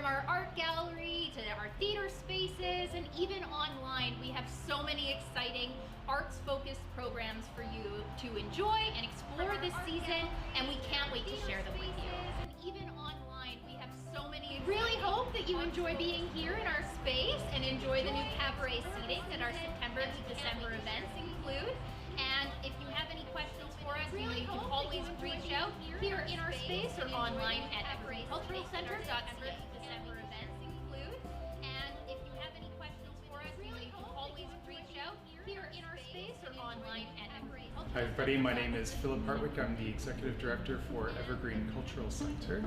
From our art gallery to our theater spaces and even online, we have so many exciting arts-focused programs for you to enjoy and explore this season, and we can't wait to share them with you. And even online, we have so many. Really hope that you enjoy being here in our space and enjoy the new cabaret seating that our September to December events include. And if you have any questions for us, you can always reach out here in our space or online at ebonculturalcenter.ca. December events include. And if you have any questions for us, you can always reach out here in our space or online at ebonculturalcenter.ca. Hi everybody, my name is Philip Hartwick. I'm the Executive Director for Evergreen Cultural Center.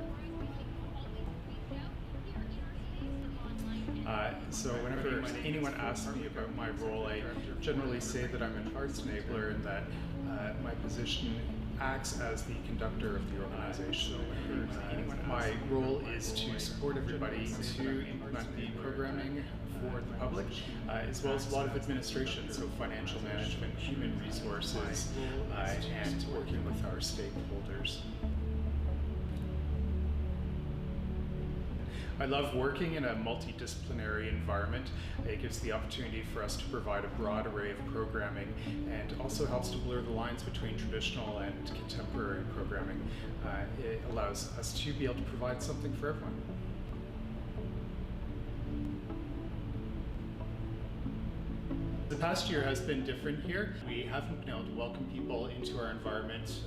So whenever anyone asks me about my role, I generally say that I'm an arts enabler and that my position acts as the conductor of the organization. My role is to support everybody to implement the programming for the public, as well as a lot of administration, so financial management, human resources, and working with our stakeholders. I love working in a multidisciplinary environment. It gives the opportunity for us to provide a broad array of programming and also helps to blur the lines between traditional and contemporary programming. It allows us to be able to provide something for everyone. The past year has been different here. We haven't been able to welcome people into our environment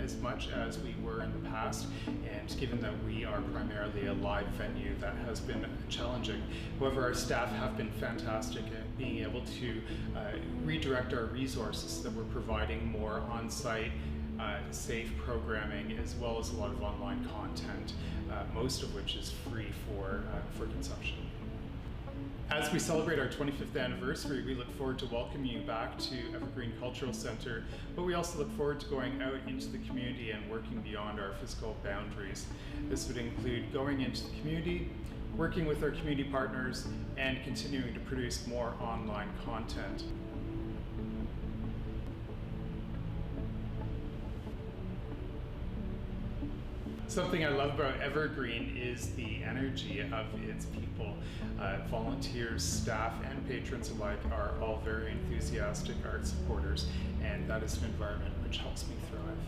as much as we were in the past, and given that we are primarily a live venue, that has been challenging. However, our staff have been fantastic at being able to redirect our resources so that we're providing more on-site safe programming, as well as a lot of online content, most of which is free for consumption. As we celebrate our 25th anniversary, we look forward to welcoming you back to Evergreen Cultural Center, but we also look forward to going out into the community and working beyond our physical boundaries. This would include going into the community, working with our community partners, and continuing to produce more online content. Something I love about Evergreen is the energy of its people. Volunteers, staff, and patrons alike are all very enthusiastic art supporters, and that is an environment which helps me thrive.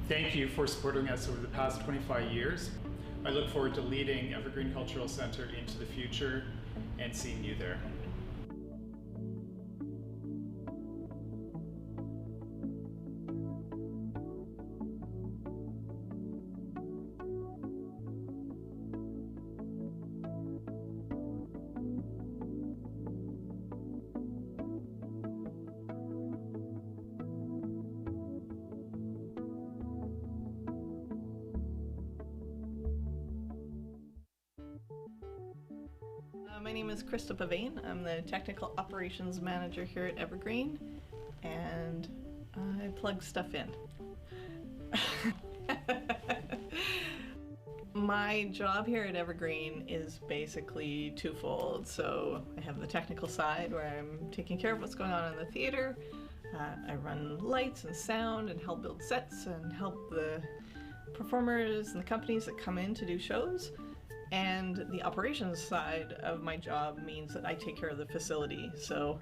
Thank you for supporting us over the past 25 years. I look forward to leading Evergreen Cultural Center into the future and seeing you there. My name is Krista Pavane. I'm the Technical Operations Manager here at Evergreen, and I plug stuff in. My job here at Evergreen is basically twofold. So I have the technical side where I'm taking care of what's going on in the theater. I run lights and sound and help build sets and help the performers and the companies that come in to do shows. And the operations side of my job means that I take care of the facility. So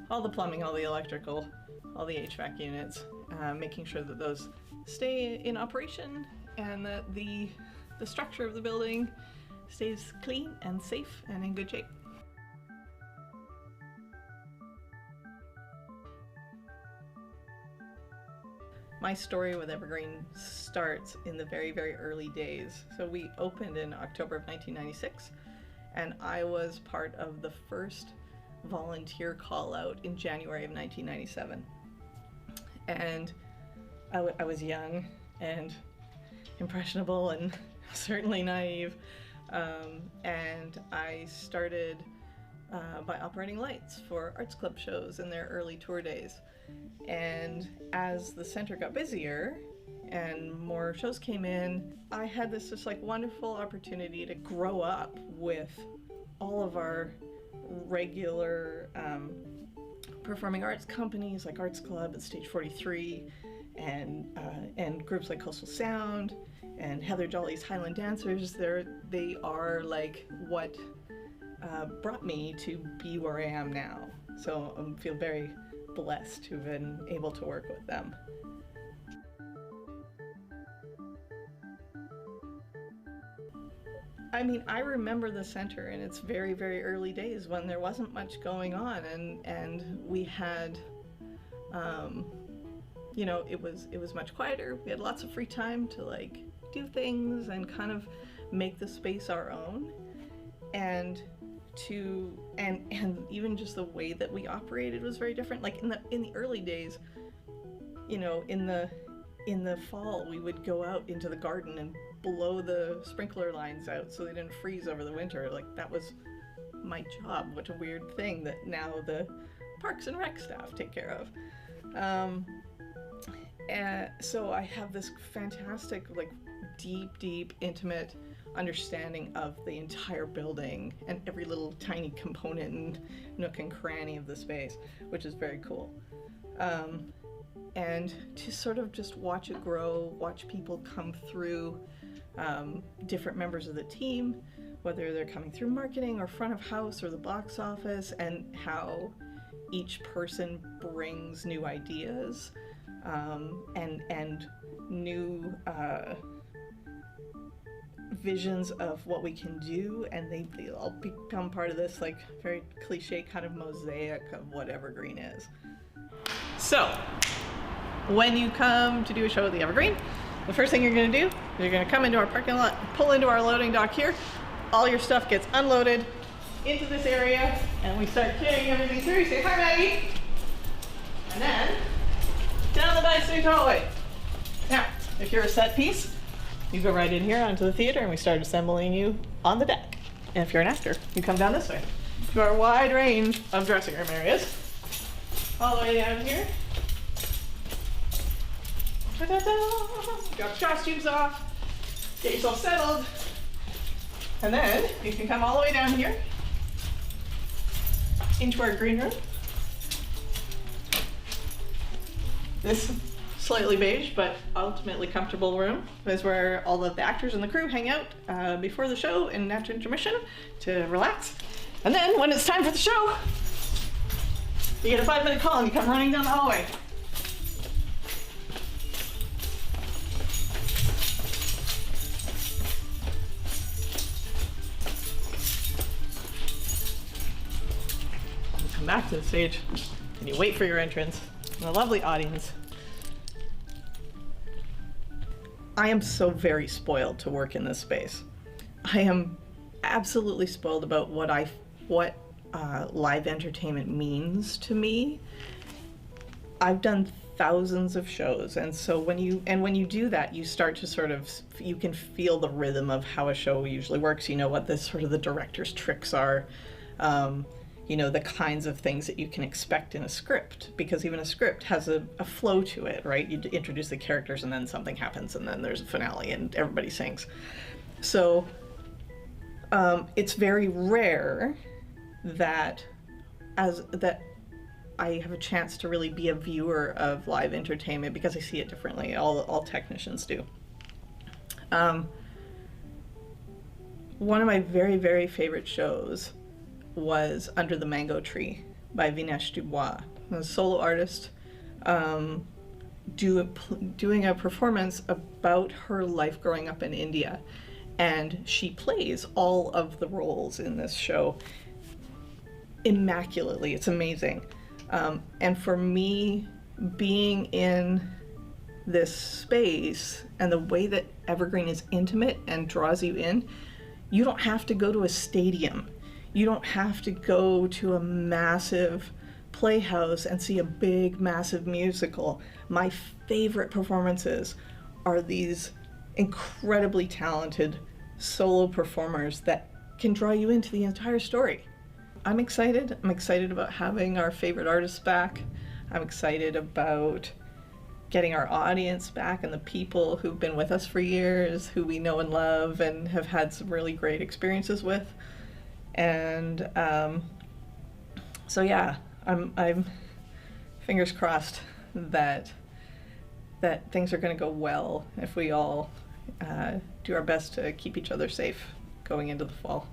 all the plumbing, all the electrical, all the HVAC units, making sure that those stay in operation and that the structure of the building stays clean and safe and in good shape. My story with Evergreen starts in the very, very early days. So we opened in October of 1996, and I was part of the first volunteer call out in January of 1997. And I was young and impressionable and certainly naive, and I started by operating lights for arts club shows in their early tour days. And as the center got busier and more shows came in, I had this just like wonderful opportunity to grow up with all of our regular performing arts companies like Arts Club and Stage 43 and groups like Coastal Sound and Heather Jolly's Highland Dancers. They are like what brought me to be where I am now. So I feel very blessed to have been able to work with them. I mean, I remember the center in its very, very early days when there wasn't much going on, and we had, you know, it was much quieter. We had lots of free time to like do things and kind of make the space our own, and even just the way that we operated was very different. Like in the early days, you know, in the fall we would go out into the garden and blow the sprinkler lines out so they didn't freeze over the winter. Like that was my job. What a weird thing that now the Parks and Rec staff take care of. And so I have this fantastic, like deep, intimate understanding of the entire building and every little tiny component and nook and cranny of the space, which is very cool. And to sort of just watch it grow, watch people come through, different members of the team, whether they're coming through marketing or front of house or the box office, and how each person brings new ideas and new visions of what we can do, and they all become part of this like very cliche kind of mosaic of what Evergreen is. So when you come to do a show at the Evergreen, the first thing you're going to do is you're going to come into our parking lot, pull into our loading dock here. All your stuff gets unloaded into this area, and we start carrying everything through. You say, "Hi, Maggie." And then down the backstage hallway. Now, if you're a set piece, you go right in here onto the theater, and we start assembling you on the deck. And if you're an actor, you come down this way to our wide range of dressing room areas. All the way down here. Drop your costumes off, get yourself settled, and then you can come all the way down here into our green room. This slightly beige but ultimately comfortable room is where all of the actors and the crew hang out before the show and after intermission to relax. And then when it's time for the show, you get a 5-minute call and you come running down the hallway. Back to the stage and you wait for your entrance and a lovely audience. I am so very spoiled to work in this space. I am absolutely spoiled about what live entertainment means to me. I've done thousands of shows, and so when you do that, you start to you can feel the rhythm of how a show usually works. You know what the director's tricks are. You know, the kinds of things that you can expect in a script, because even a script has a flow to it, right? You introduce the characters and then something happens and then there's a finale and everybody sings. So it's very rare that I have a chance to really be a viewer of live entertainment, because I see it differently. All technicians do. One of my very, very favorite shows was Under the Mango Tree by Vinesh Dubois, a solo artist, doing a performance about her life growing up in India. And she plays all of the roles in this show immaculately. It's amazing. And for me, being in this space and the way that Evergreen is intimate and draws you in, you don't have to go to a stadium. You don't have to go to a massive playhouse and see a big, massive musical. My favorite performances are these incredibly talented solo performers that can draw you into the entire story. I'm excited. I'm excited about having our favorite artists back. I'm excited about getting our audience back and the people who've been with us for years, who we know and love and have had some really great experiences with. And so yeah, I'm fingers crossed that that things are going to go well if we all do our best to keep each other safe going into the fall.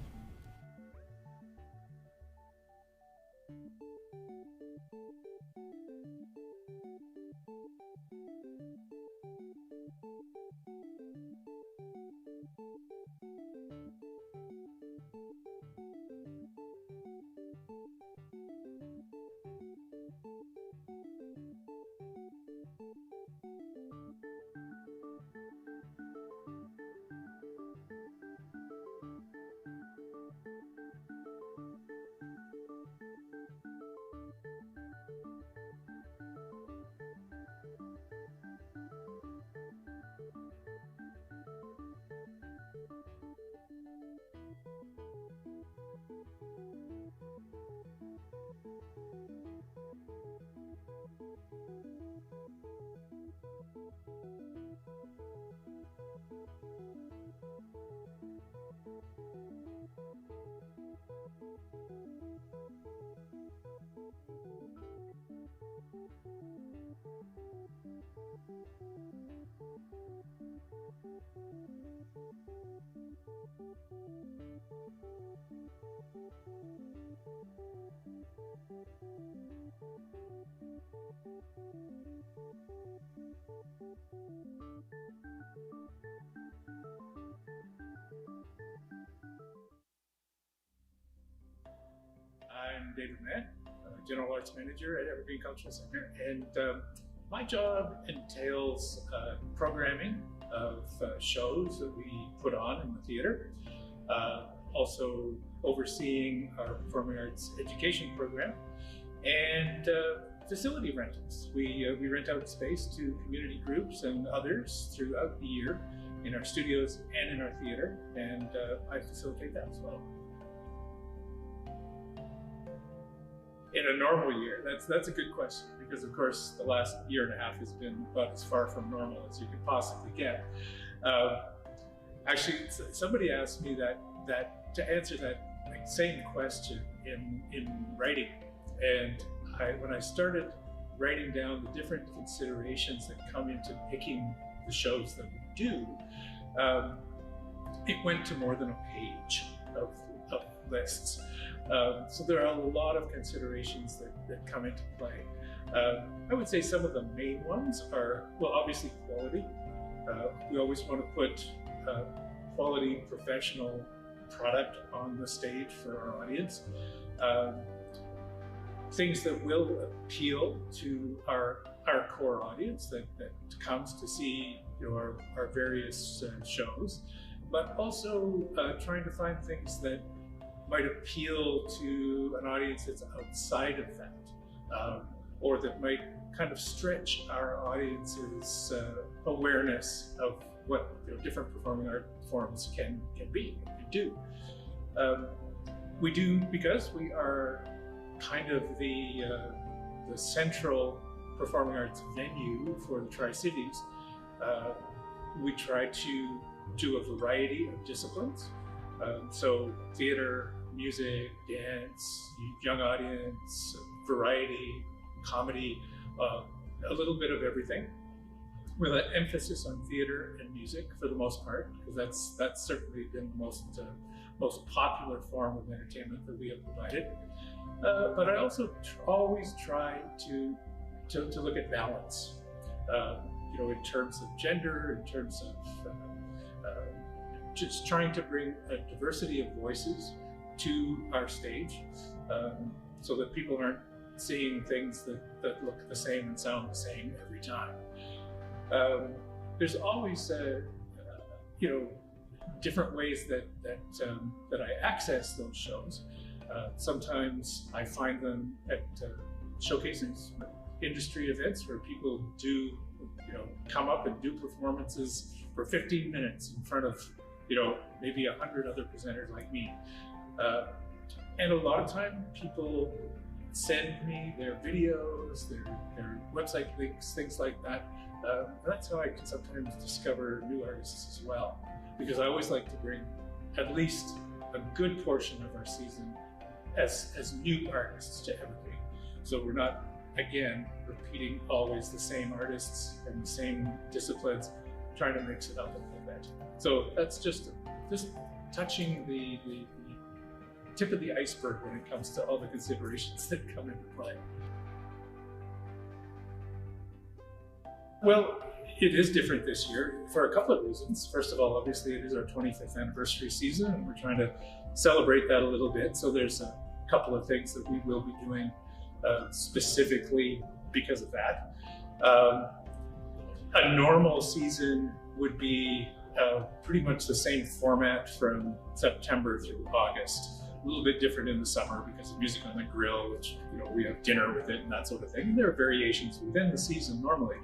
I'm David Mann, General Arts Manager at Evergreen Cultural Center, and my job entails programming of shows that we put on in the theater, also overseeing our performing arts education program, and facility rentals. We rent out space to community groups and others throughout the year in our studios and in our theater, and I facilitate that as well. In a normal year, that's a good question, because of course the last year and a half has been about as far from normal as you could possibly get. Actually, somebody asked me that to answer that same question in writing, and when I started writing down the different considerations that come into picking the shows that we do, it went to more than a page of lists. So there are a lot of considerations that come into play. I would say some of the main ones are, well, obviously quality. We always want to put quality professional product on the stage for our audience. Things that will appeal to our core audience that comes to see, you know, our various shows, but also trying to find things that might appeal to an audience that's outside of that, or that might kind of stretch our audience's awareness of what, you know, different performing art forms can be and do. We do, because we are kind of the central performing arts venue for the Tri-Cities. We try to do a variety of disciplines. So theater, music, dance, young audience, variety, comedy, a little bit of everything, with an emphasis on theater and music for the most part, because that's certainly been the most popular form of entertainment that we have provided. But I also always try to look at balance, you know, in terms of gender, in terms of just trying to bring a diversity of voices to our stage, so that people aren't seeing things that look the same and sound the same every time. There's always, you know, different ways that I access those shows. Sometimes I find them at showcases, industry events where people do, you know, come up and do performances for 15 minutes in front of, you know, maybe 100 other presenters like me. And a lot of time people send me their videos, their website links, things like that. And that's how I can sometimes discover new artists as well, because I always like to bring at least a good portion of our season as new artists to Evergreen. So we're not again, repeating always the same artists and the same disciplines, trying to mix it up a little bit. So that's just touching the tip of the iceberg when it comes to all the considerations that come into play. Well, it is different this year for a couple of reasons. First of all, obviously it is our 25th anniversary season and we're trying to celebrate that a little bit. So there's a couple of things that we will be doing specifically because of that. A normal season would be pretty much the same format from September through August. A little bit different in the summer because of Music on the Grill, which, you know, we have dinner with it and that sort of thing. And there are variations within the season normally.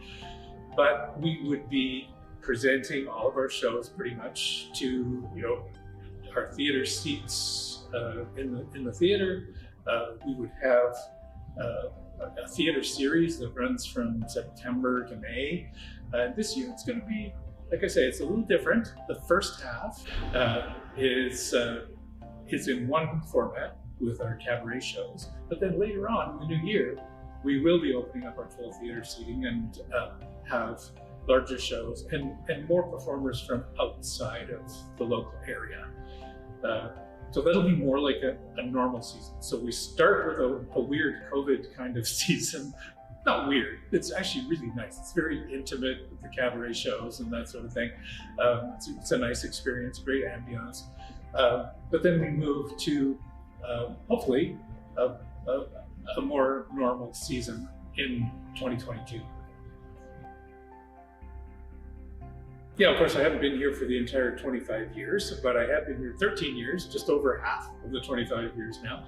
But we would be presenting all of our shows pretty much to, you know, our theater seats in the theater. We would have a theater series that runs from September to May. This year it's going to be, like I say, it's a little different. The first half is in one format with our cabaret shows, but then later on in the new year, we will be opening up our full theater seating and have larger shows and more performers from outside of the local area. So that'll be more like a normal season. So we start with a weird COVID kind of season. Not weird, it's actually really nice. It's very intimate with the cabaret shows and that sort of thing. It's a nice experience, great ambiance. But then we move to hopefully a more normal season in 2022. Yeah, of course, I haven't been here for the entire 25 years, but I have been here 13 years, just over half of the 25 years now.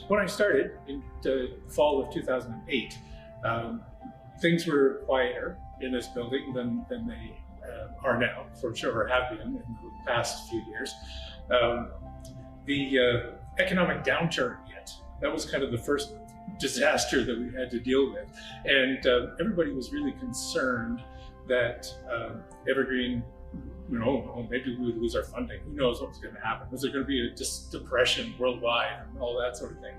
When I started in the fall of 2008, things were quieter in this building than they are now, for sure, or have been in the past few years. The economic downturn hit. That was kind of the first disaster that we had to deal with. And everybody was really concerned that Evergreen, you know, maybe we would lose our funding. Who knows what was going to happen? Was there going to be a depression worldwide and all that sort of thing?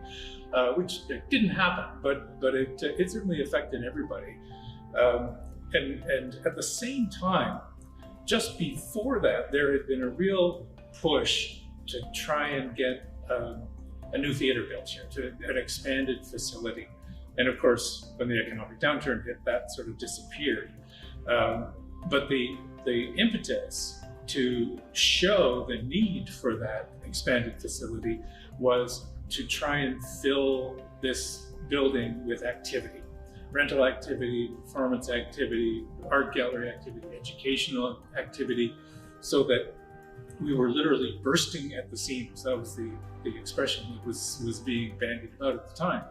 Which it didn't happen, but it certainly affected everybody. And at the same time, just before that, there had been a real push to try and get a new theater built here, to an expanded facility. And of course, when the economic downturn hit, that sort of disappeared. But the impetus to show the need for that expanded facility was to try and fill this building with activity. Rental activity, performance activity, art gallery activity, educational activity, so that we were literally bursting at the seams. That was the expression that was being bandied about at the time.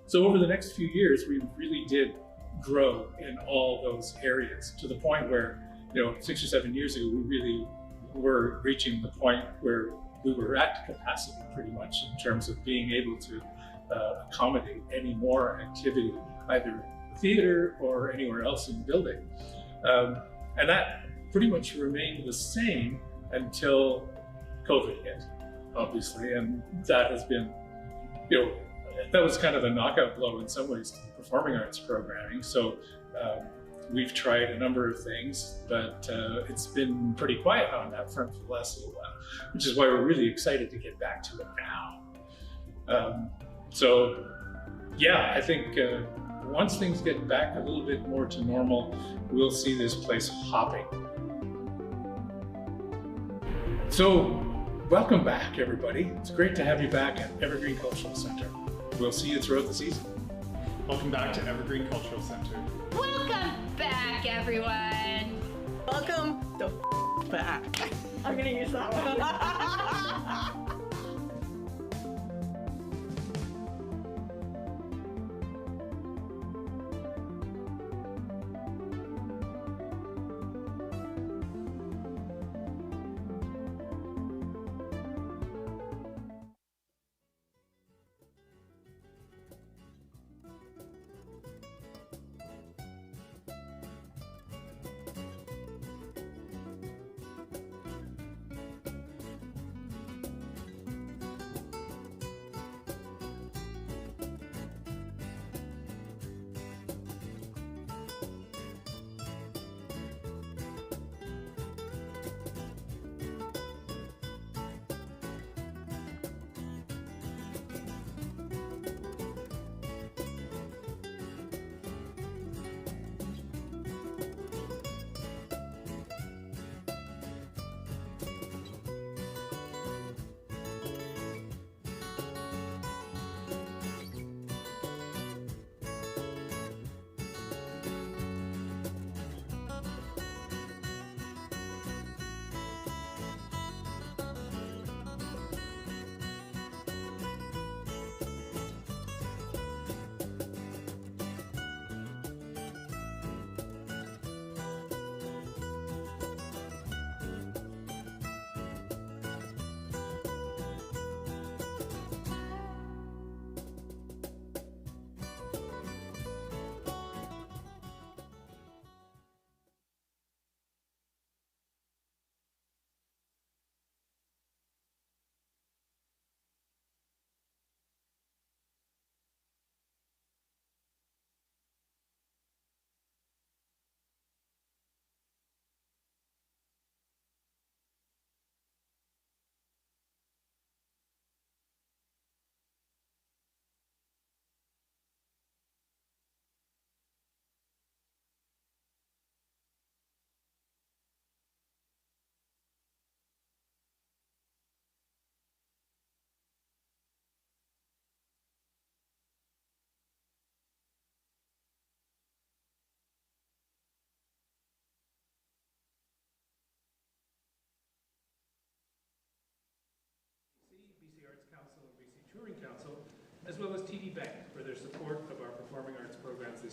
So over the next few years, we really did grow in all those areas to the point where, you know, 6 or 7 years ago, we really were reaching the point where we were at capacity pretty much in terms of being able to accommodate any more activity, either theater or anywhere else in the building. And that pretty much remained the same until COVID hit, obviously. And that has been, you know, that was kind of a knockout blow in some ways to the performing arts programming. So we've tried a number of things, but it's been pretty quiet on that front for the last little while, which is why we're really excited to get back to it now. So yeah, I think once things get back a little bit more to normal, we'll see this place hopping. So welcome back, everybody. It's great to have you back at Evergreen Cultural Center. We'll see you throughout the season. Welcome back to Evergreen Cultural Center. Welcome back, everyone. Welcome the back. I'm gonna use that one.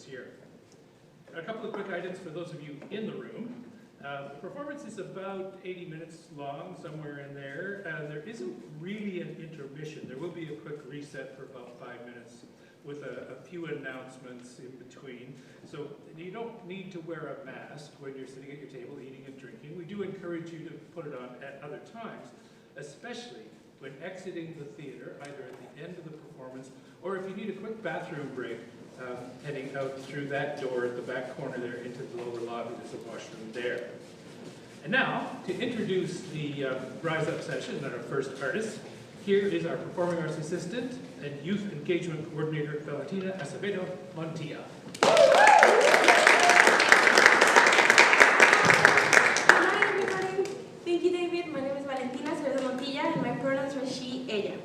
this year. A couple of quick items for those of you in the room. The performance is about 80 minutes long, somewhere in there. There isn't really an intermission. There will be a quick reset for about 5 minutes with a few announcements in between. So you don't need to wear a mask when you're sitting at your table eating and drinking. We do encourage you to put it on at other times, especially when exiting the theater, either at the end of the performance or if you need a quick bathroom break, heading out through that door at the back corner there into the lower lobby. There's a washroom there. And now, to introduce the Rise Up session and our first artist, here is our Performing Arts Assistant and Youth Engagement Coordinator, Valentina Acevedo Montilla. Hi everybody. Thank you, David. My name is Valentina Acevedo Montilla and my pronouns are she, ella.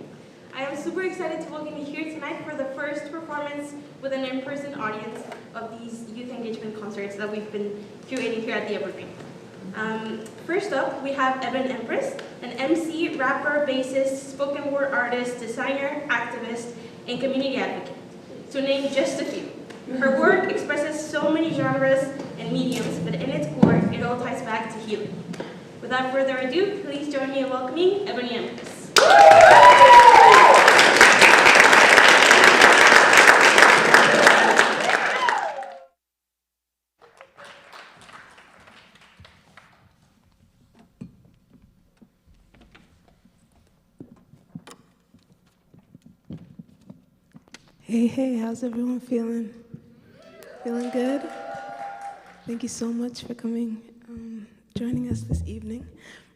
I am super excited to welcome you here tonight for the first performance with an in-person audience of these youth engagement concerts that we've been curating here at the Evergreen. First up, we have ebonEmpress, an MC, rapper, bassist, spoken word artist, designer, activist, and community advocate, to name just a few. Her work expresses so many genres and mediums, but in its core, it all ties back to healing. Without further ado, please join me in welcoming ebonEmpress. Hey, how's everyone feeling? Feeling good? Thank you so much for coming, joining us this evening.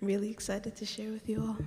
I'm really excited to share with you all.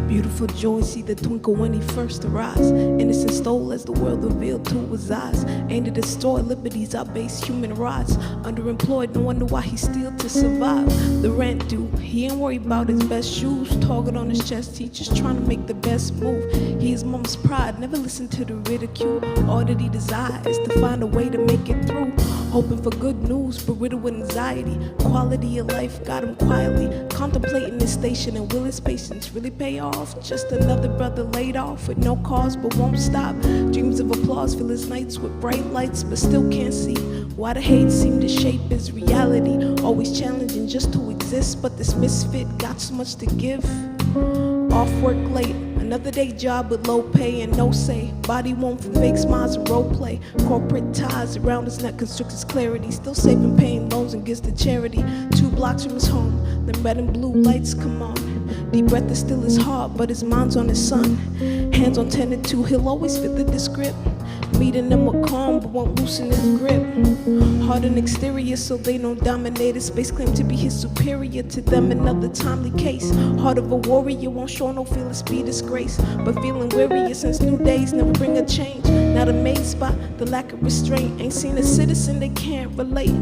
Beautiful joy, see the twinkle when he first arrives. Innocent stole as the world revealed to his eyes. Aimed to destroy liberties, our base human rights. Underemployed, no wonder why he steal to survive. The rent due, he ain't worried about his best shoes. Target on his chest, teachers trying to make the best move. He is mom's pride, never listen to the ridicule. All that he desires is to find a way to make it through. Hoping for good news, but riddled with anxiety. Quality of life got him quietly contemplating his station, and will his patience really pay off? Just another brother laid off with no cause but won't stop. Dreams of applause fill his nights with bright lights, but still can't see why the hate seemed to shape his reality. Always challenging just to exist, but this misfit got so much to give. Off work late, another day job with low pay and no say. Body warm from fake smiles and role play. Corporate ties around his neck constrict his clarity. Still saving paying loans and gives to charity. 2 blocks from his home, then red and blue lights come on. Deep breath is still his heart, but his mind's on his son. Hands on 10 and 2, he'll always fit the script. Meeting them with calm, but won't loosen his grip. Hard and exterior, so they don't dominate his space. Claim to be his superior to them, another timely case. Heart of a warrior, won't show no fearless be disgrace. But feeling wearier since new days never bring a change. Not amazed by the lack of restraint. Ain't seen a citizen they can't relate.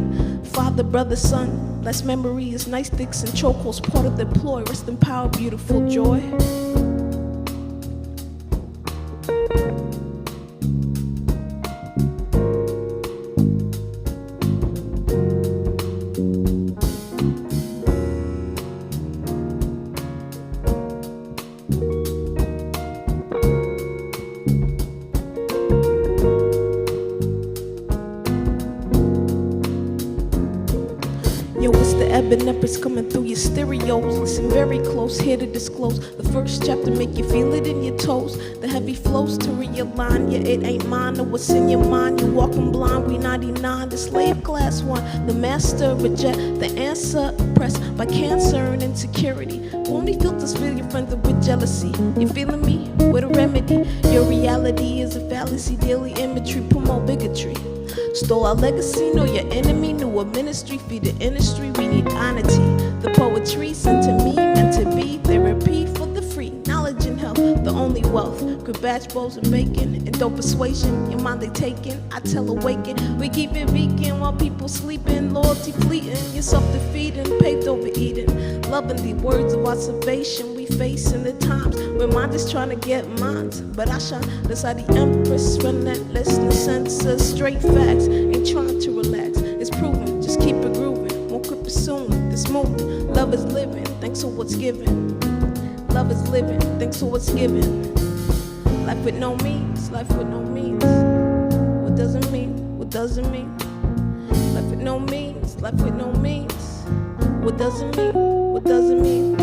Father, brother, son, less memory is nice sticks and chokeholds, part of the ploy. Rest in power, beautiful joy. Yo, it's the ebonEmpress coming through your stereos. Listen very close, here to disclose. The first chapter make you feel it in your toes. The heavy flows to realign. Yeah, it ain't mine, or what's in your mind. You walking blind, we 99. The slave class one, the master reject. The answer oppressed by cancer and insecurity. Only filters fill your friends with jealousy. You feeling me? With a remedy. Your reality is a fallacy. Daily imagery promote bigotry. Stole our legacy, know your enemy. Knew a ministry, feed the industry. We need honesty. The poetry sent to me, meant to be therapy for the free. Knowledge and health, the only wealth. Good batch bowls and bacon and dope persuasion. Your mind they taking, I tell awaken. We keep it vegan while people sleeping. Loyalty fleeting, you're self-defeating. Paved over Eden. Loving the words of observation. We facing the times when mind is trying to get minds. But I shine, that's how the Empress. Relentless, the senses, straight facts. Ain't trying to relax, it's proven. Just keep it grooving, won't quit pursuing this movement. Love is living, thanks for what's given. Love is living, thanks for what's given. Life with no means, life with no means. What does it mean? What does it mean? Life with no means, life with no means. What does it mean? What does it mean?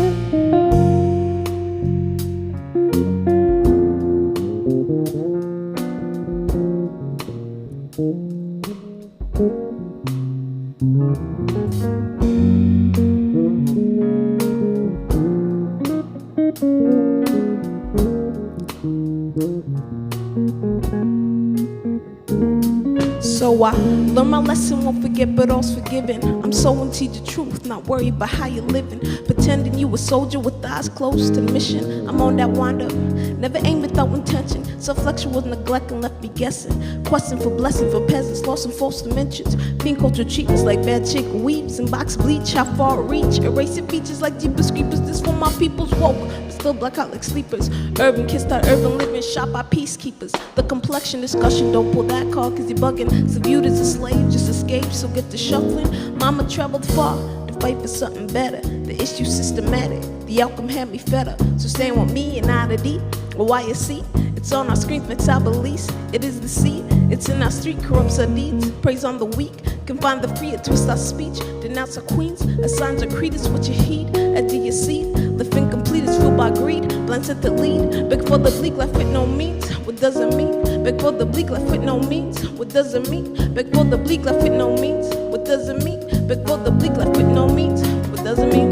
So I learn my lesson, won't forget, but all's forgiven. I'm so into the truth, not worried about how you're living. Pretending you a soldier with eyes close to the mission. I'm on that wind up, never aim without intention. Self-lecture was neglect and left me guessing. Question for blessing for peasants, lost in false dimensions. Being cultural treatments like bad chick weaves and box bleach. How far reach? Erasing features like jeepers creepers. This for my people's woke, but still black out like sleepers. Urban kids start urban living, shot by peacekeepers. The complexion discussion, don't pull that card cause you're bugging. So viewed as a slave, just escape, so get to shuffling. Mama traveled far to fight for something better. The issue systematic, the outcome had me fed up. So stand with me and out of deep, or why you see? It's on our screens, makes our beliefs. It is the seed, it's in our street, corrupts our deeds. Praise on the weak, confine the free, twist our speech. Denounce our queens, assigns our credence, what you heed. Add to your seed, life incomplete is fueled by greed. Blends at the lead, beg for the bleak, life with no means. What does it mean? Beg for the bleak, life with no means. What does it mean? Beg for the bleak, life with no means. What does it mean? Beg for the bleak, life with no means. What does it mean?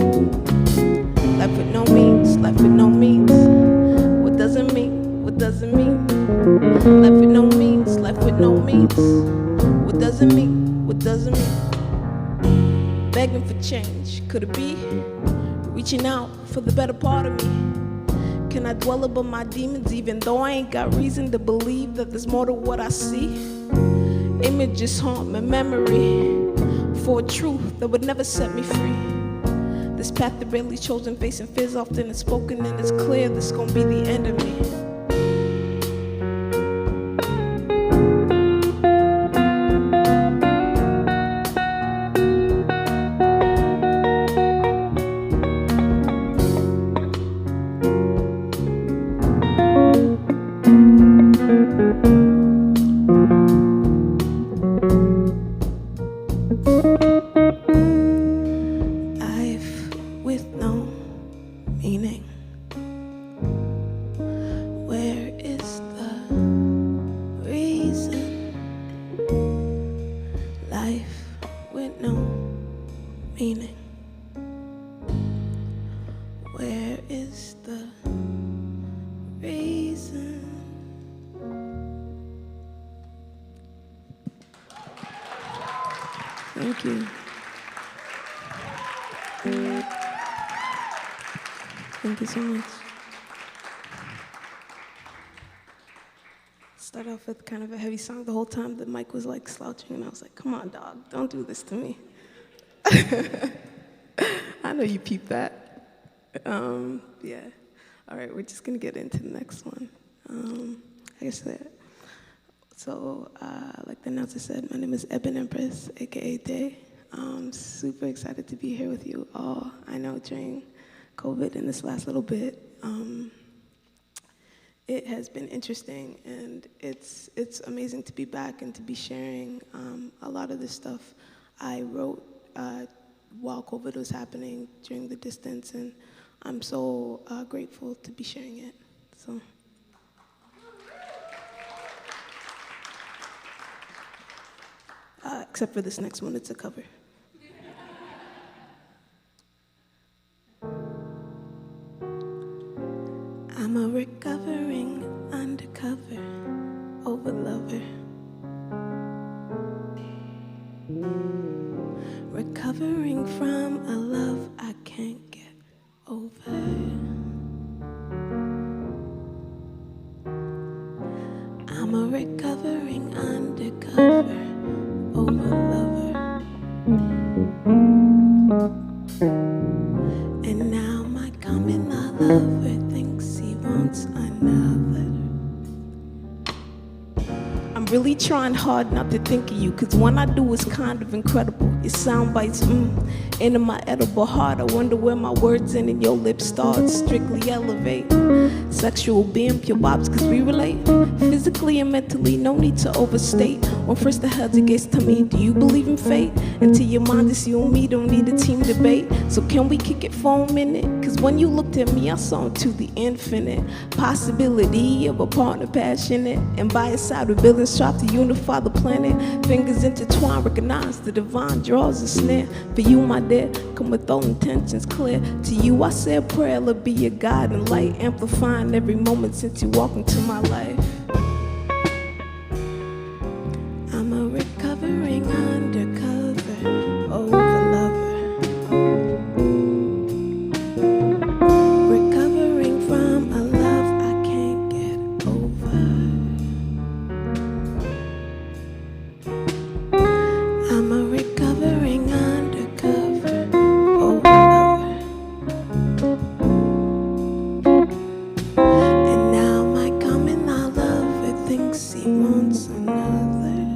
Life with no means, life with no means. What does it mean? What does it mean? Life with no means, life with no means. What does it mean? What does it mean? Begging for change, could it be? Reaching out for the better part of me. Can I dwell above my demons even though I ain't got reason to believe that there's more to what I see? Images haunt my memory for a truth that would never set me free. This path that barely chosen, facing fears often is spoken and it's clear this gon' be the end of me. Thank you. Thank you so much. Start off with kind of a heavy song. The whole time the mic was like slouching and I was like, come on dog, don't do this to me. I know you peeped that. Yeah. All right, we're just gonna get into the next one. I guess that. So, like the announcer said, my name is ebonEmpress, aka Day. I'm super excited to be here with you all. I know during COVID and this last little bit, it has been interesting, and it's amazing to be back and to be sharing a lot of this stuff I wrote walk over those happening during the distance, and I'm so grateful to be sharing it. So. Except for this next one, it's a cover. I'm a recovering undercover over lover. Recovering from a love I can't get over. I'm a recovering undercover over lover. And now my common law lover thinks he wants another. I'm really trying hard not to think of you, cause when I do it's kind of incredible. Your sound bites, into my edible heart. I wonder where my words end and your lips start. Strictly elevate. Sexual being, pure vibes, cause we relate. Physically and mentally, no need to overstate. When first the held your gaze to me, do you believe in fate? And to your mind, it's you and me, don't need a team debate. So can we kick it for a minute? Cause when you looked at me, I saw into the infinite possibility of a partner passionate. And by his side, we're building strive to unify the planet. Fingers intertwined, recognize the divine draws a snare. For you, my dear, come with all intentions clear. To you, I say a prayer, Lord, be your guide and light, amplifying every moment since you walked into my life. I'm a recovering undercover over lover. Recovering from a love I can't get over. I'm a recovering undercover over lover. And now my common law lover thinks he wants another.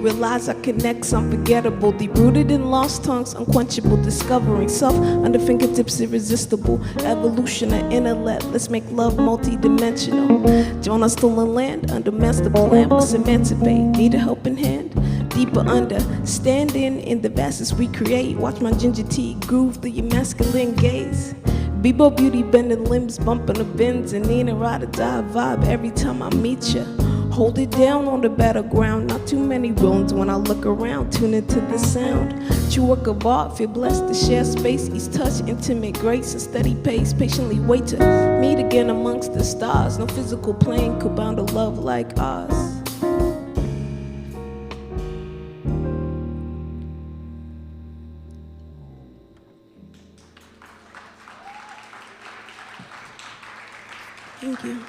Realize I connects unforgettable, deep-rooted in lost tongues, unquenchable, discovering self under fingertips, irresistible. Evolution of intellect, let's make love multi-dimensional. Join us still in land under master plan, must emancipate, need a helping hand. Deeper understanding in the vastness we create. Watch my ginger tea groove through your masculine gaze. Bebo beauty bending limbs, bumping the bends, and need a ride or die vibe every time I meet ya. Hold it down on the battleground, not too many ruins when I look around, tune into the sound. True work of art, feel blessed to share space, each touch, intimate grace, a steady pace, patiently wait to meet again amongst the stars. No physical plane could bound a love like ours. Thank you.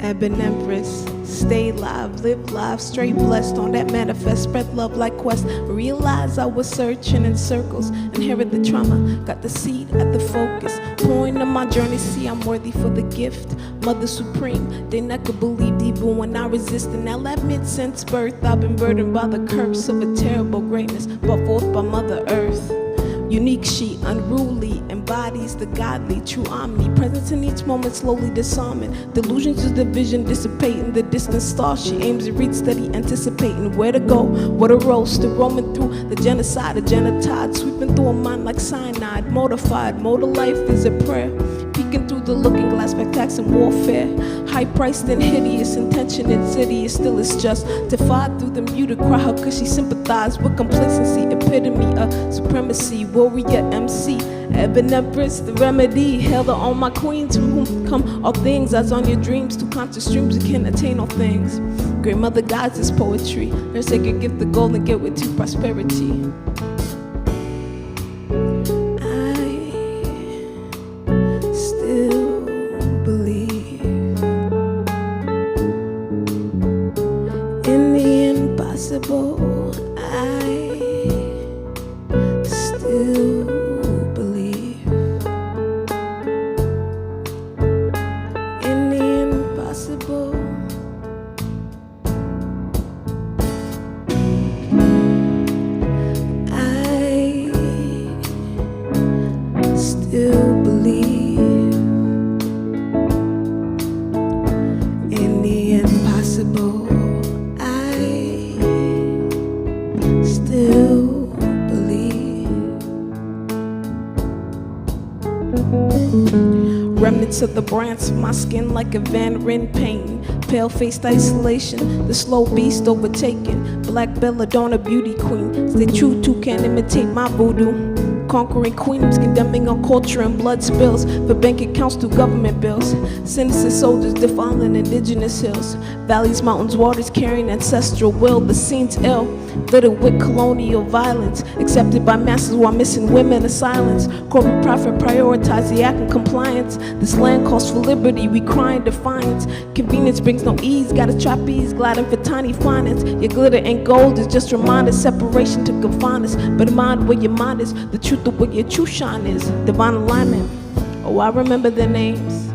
EbonEmpress, stay live, live life, straight blessed on that manifest, spread love like quest. Realize I was searching in circles, inherit the trauma, got the seed at the focus. Point on my journey, see I'm worthy for the gift. Mother Supreme, they never believed even when I resisted. Now admit since birth I've been burdened by the curse of a terrible greatness brought forth by Mother Earth. Unique she, unruly, embodies the godly, true omnipresence in each moment, slowly disarming. Delusions of division dissipating, the distant star she aims to reach, steady anticipating where to go, what a roast, roaming through the genocide, a genocide, sweeping through a mind like cyanide, mortified, motor life is a prayer, peeking through the looking glass, spectacs and warfare, high-priced and hideous, intention insidious, still it's just defied through the muted cry, how could she sympathize with complacency, epitome of supremacy, warrior MC, ebonEmpress, the remedy, held on my queens, from whom come all things, as on your dreams, to conscious streams you can attain all things. Great mother guides this poetry, her sacred gift, the golden gateway to prosperity. Remnants of the brands of my skin like a Van Ryn pain. Pale-faced isolation, the slow beast overtaken. Black belladonna beauty queen. Stay true to, can't imitate my voodoo. Conquering queens, condemning on culture and blood spills. For bank accounts to government bills. Sinister soldiers defiling indigenous hills. Valleys, mountains, waters carrying ancestral will. The scene's ill, littered with colonial violence. Accepted by masses while missing women in silence. Corporate profit prioritize the act in compliance. This land calls for liberty, we cry in defiance. Convenience brings no ease, gotta trapeze, gliding for tiny finance. Your glitter and gold is just reminders, separation to confine us. But in mind where your mind is, the truth of where your true shine is. Divine alignment, oh I remember their names.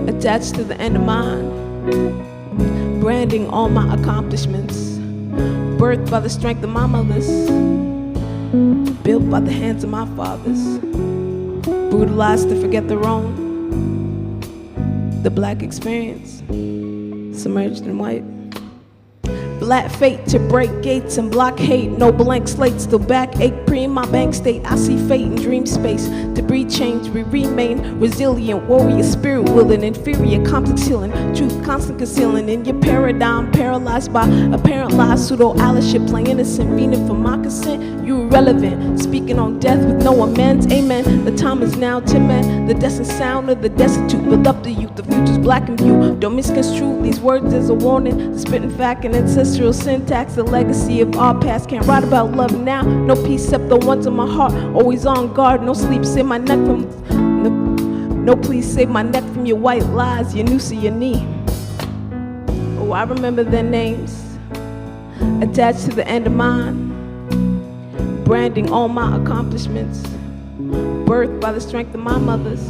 Attached to the end of mine. Branding all my accomplishments. Birthed by the strength of my mothers. Built by the hands of my fathers. Brutalized to forget their own. The black experience, submerged in white. Black fate to break gates and block hate. No blank slate, still backache, pre in my bank state. I see fate in dream space. Debris change, we remain resilient. Warrior spirit willing, inferior, complex healing. Truth constant concealing in your paradigm. Paralyzed by apparent lies, pseudo allyship. Playing innocent, fiending for my consent. You irrelevant, speaking on death with no amends. Amen, the time is now, timid. The destined sound of the destitute. Build up the youth, the future's black and view. Don't misconstrue these words as a warning. The spitting fact and ancestral syntax, the legacy of our past. Can't write about love now. No peace except the ones in my heart. Always on guard. No sleep, save my neck from. No, please save my neck from your white lies. Your noose or your knee. Oh, I remember their names. Attached to the end of mine. Branding all my accomplishments. Birthed by the strength of my mothers.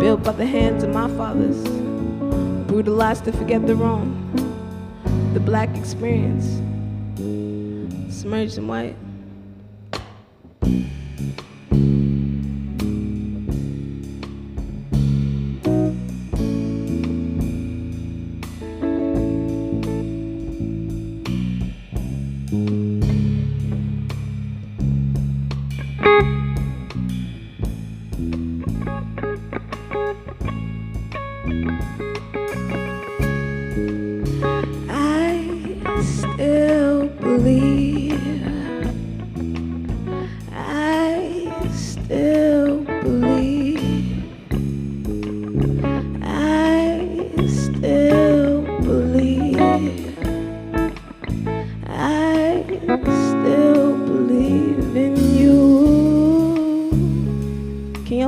Built by the hands of my fathers. Brutalized to forget their own. The black experience, submerged in white.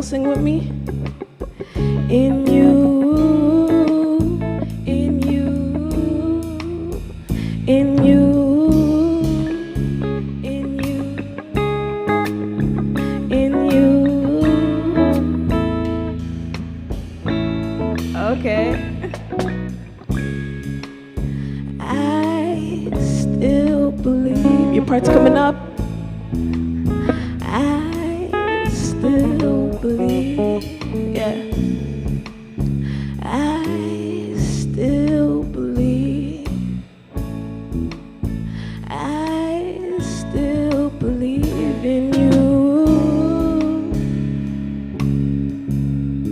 Sing with me. In you, in you, in you, in you, in you. Okay. I still believe. Your part's coming up. I still believe, yeah. I still believe. I still believe in you.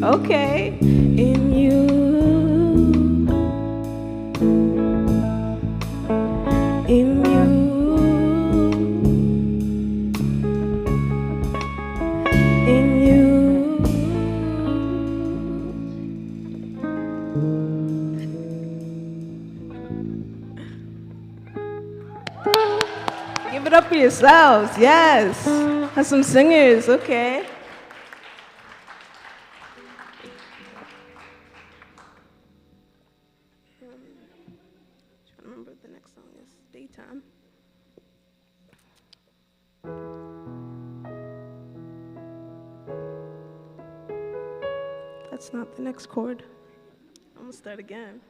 Okay, in you. In you. for yourselves. Yes. Have some singers. Okay. Trying to remember the next song is Daytime. That's not the next chord. I'm gonna start again.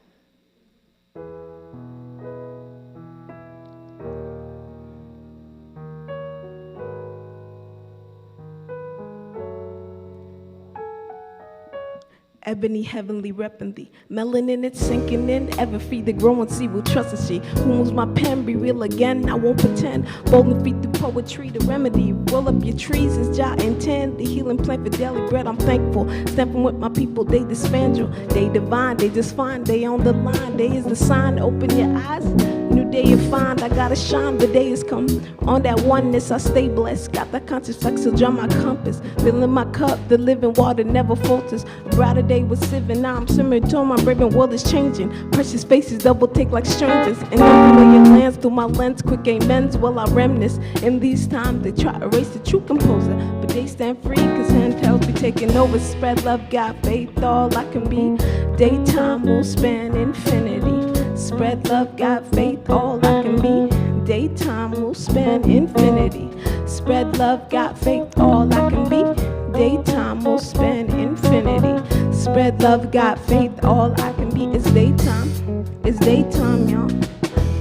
Ebony, heavenly, reppin' thee. Melanin, it's sinking in. Ever free the growing sea will trust and she. Who moves my pen, be real again. I won't pretend. Bold and feet through poetry, the remedy. Roll up your trees, is Jah intend. The healing plant for daily bread, I'm thankful. Stepping with my people, they disfangel. They divine, they just fine. They on the line, day is the sign. Open your eyes. New day you find, I gotta shine, the day has come. On that oneness, I stay blessed. Got that conscious flex to draw my compass. Filling my cup, the living water never falters. A brighter day was sieving, now I'm simmering to my braving world is changing. Precious faces double take like strangers. And every way it lands through my lens, quick amens, well I reminisce. In these times, they try to erase the true composer. But they stand free, cause handhelds be taking over. Spread love, got faith, all I can be. Daytime will span infinity. Spread love, got faith, all I can be. Daytime will span infinity. Spread love, got faith, all I can be. Daytime will span infinity. Spread love, got faith, all I can be. It's daytime, y'all.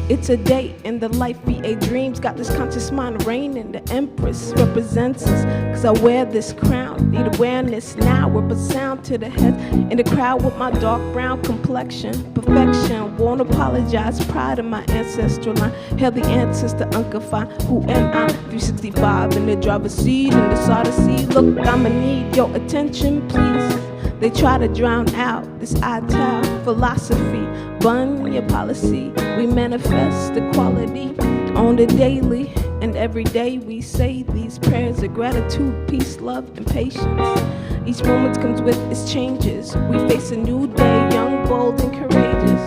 It's a day in the life VA dreams. Got this conscious mind reigning. The Empress represents us, cause I wear this crown. Need awareness now, whip a sound to the head. In the crowd with my dark brown complexion. Perfection, won't apologize. Pride in my ancestral line. Hail the ancestor, uncify. Who am I? 365 in the driver's seat, in the solid seat. Look, I'ma need your attention, please. They try to drown out this ital philosophy. Bun your policy. We manifest equality on the daily. And every day we say these prayers of gratitude, peace, love, and patience. Each moment comes with its changes. We face a new day, young, bold, and courageous.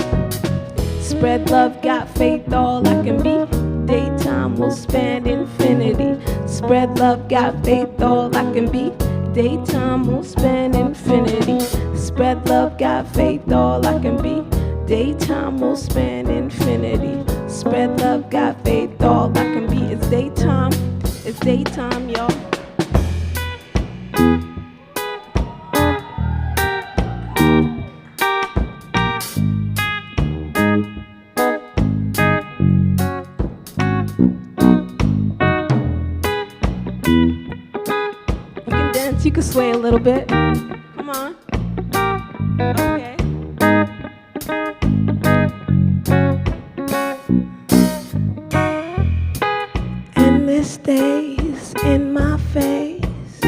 Spread love, got faith, all I can be. Daytime will span infinity. Spread love, got faith, all I can be. Daytime will span infinity. Spread love, got faith, all I can be. Daytime will span infinity. Spread love, got faith, all I can be. It's daytime, y'all. You can sway a little bit. Come on. Okay. And this stays in my face.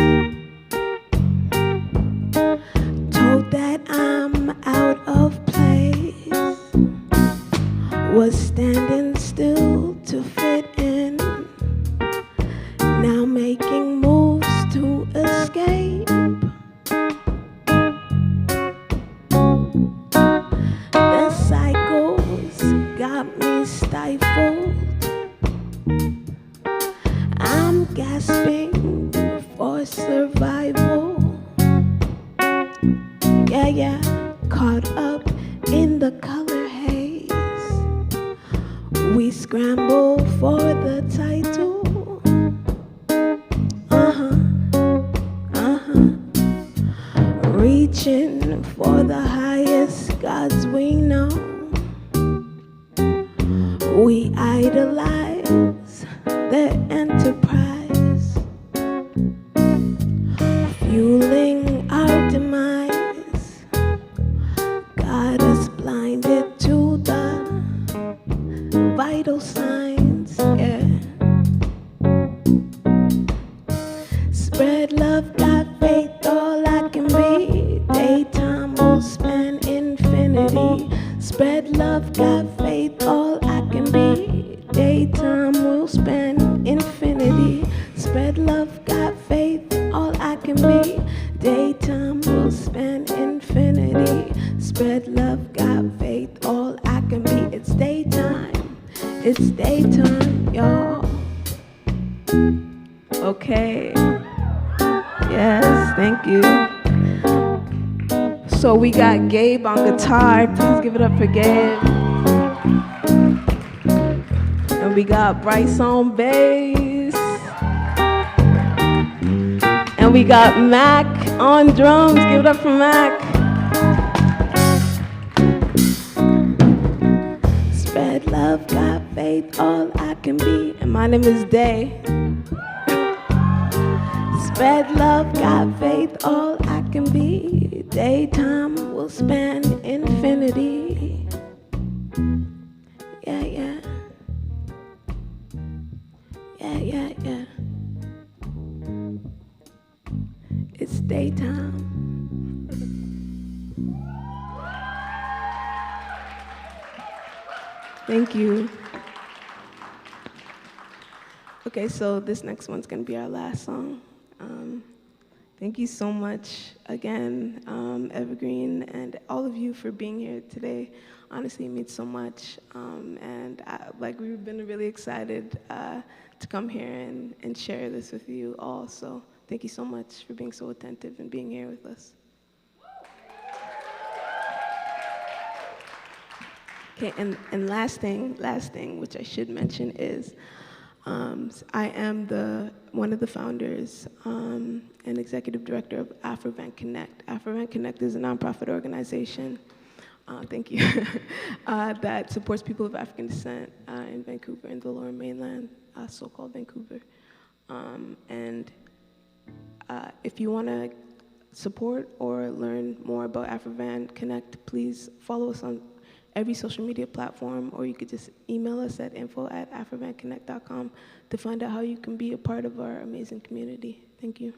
Told that I'm out of place. Was standing still to fit in. Now making moves to escape. The cycles got me stifled. I'm gasping for survival. Yeah, caught up in the color haze. We scramble for the title. Reaching for the highest gods we know. We idolize their enterprise, fueling our demise. Got us blinded to the vital signs, yeah. Spread love, got faith, all I can be. Daytime will span infinity. Spread love, got faith, all I can be. Daytime will span infinity. Spread love, got faith, all I can be. Daytime will span infinity. Spread love, got faith, all I can be. It's daytime, y'all. Yes, thank you. So we got Gabe on guitar. Please give it up for Gabe. And we got Bryce on bass. And we got Mac on drums. Give it up for Mac. Spread love, got faith, all I can be. And my name is Day. Spread love, got faith, all I can be. Daytime will span infinity. Yeah, yeah. Yeah, yeah, yeah. It's daytime. Thank you. Okay, so this next one's gonna be our last song. Thank you so much again, Evergreen, and all of you for being here today. Honestly, it means so much, and we've been really excited to come here and share this with you all. So thank you so much for being so attentive and being here with us. Okay, and last thing, which I should mention is, I am one of the founders and executive director of AfroVent Connect. AfroVent Connect is a nonprofit organization, thank you, that supports people of African descent in Vancouver, in the Lower Mainland, so-called Vancouver. And if you want to support or learn more about AfroVent Connect, please follow us on every social media platform, or you could just email us at info@afroventconnect.com to find out how you can be a part of our amazing community. Thank you.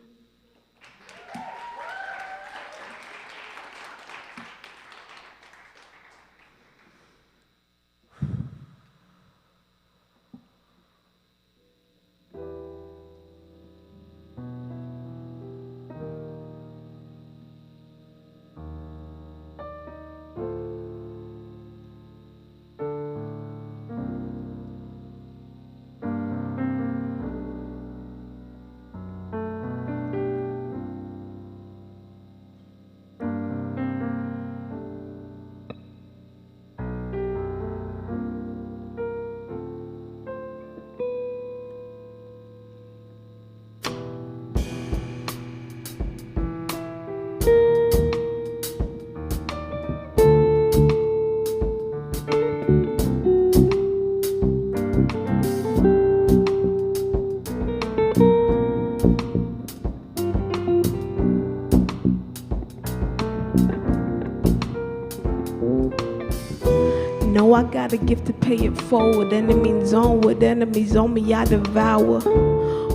No, I got a gift to pay it forward. Enemies onward, enemies on me, I devour.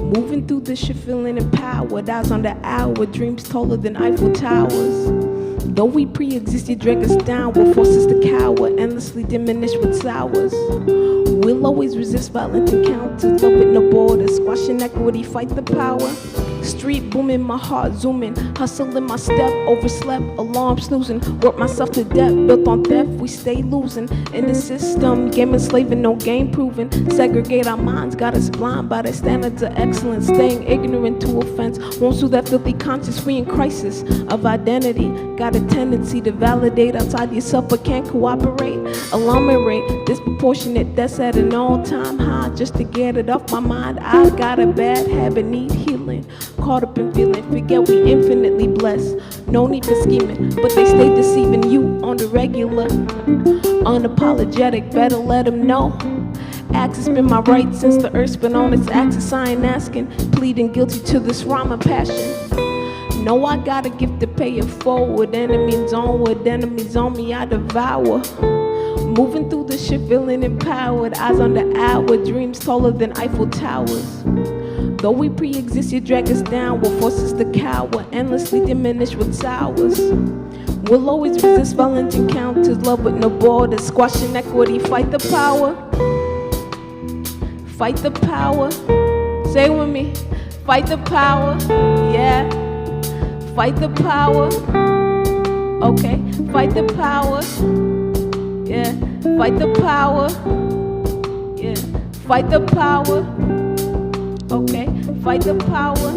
Moving through this shit, feeling empowered. Eyes on the hour, dreams taller than Eiffel Towers. Though we pre-exist, you drag us down, will force us to cower, endlessly diminish what's ours. We'll always resist violent encounters, love with no borders, squash inequity, fight the power. Street booming, my heart zooming, hustling my step, overslept, alarm snoozing, work myself to death, built on theft, we stay losing. In the system, game enslaving, no game proven, segregate our minds, got us blind by the standards of excellence, staying ignorant to offense, won't sue that filthy conscience, we in crisis of identity, got a tendency to validate outside yourself but can't cooperate, alarming rate, disproportionate, that's at an all-time high, just to get it off my mind, I got a bad habit, need healing. Caught up in feeling, forget we infinitely blessed. No need for scheming, but they stay deceiving you on the regular. Unapologetic, better let them know. Access been my right since the earth's been on its axis. I ain't asking, pleading guilty to this rhyme of passion. No, I got a gift to pay it forward. Enemies onward, enemies on me, I devour. Moving through the shit, feeling empowered. Eyes on the hour, dreams taller than Eiffel Towers. Though we pre-exist, you drag us down, will force us to cower, endlessly diminish what's ours. We'll always resist violent encounters, love with no borders, squash inequity, fight the power. Fight the power. Say it with me. Fight the power. Yeah. Fight the power. Okay. Fight the power. Yeah. Fight the power. Yeah. Fight the power. Okay, fight the power.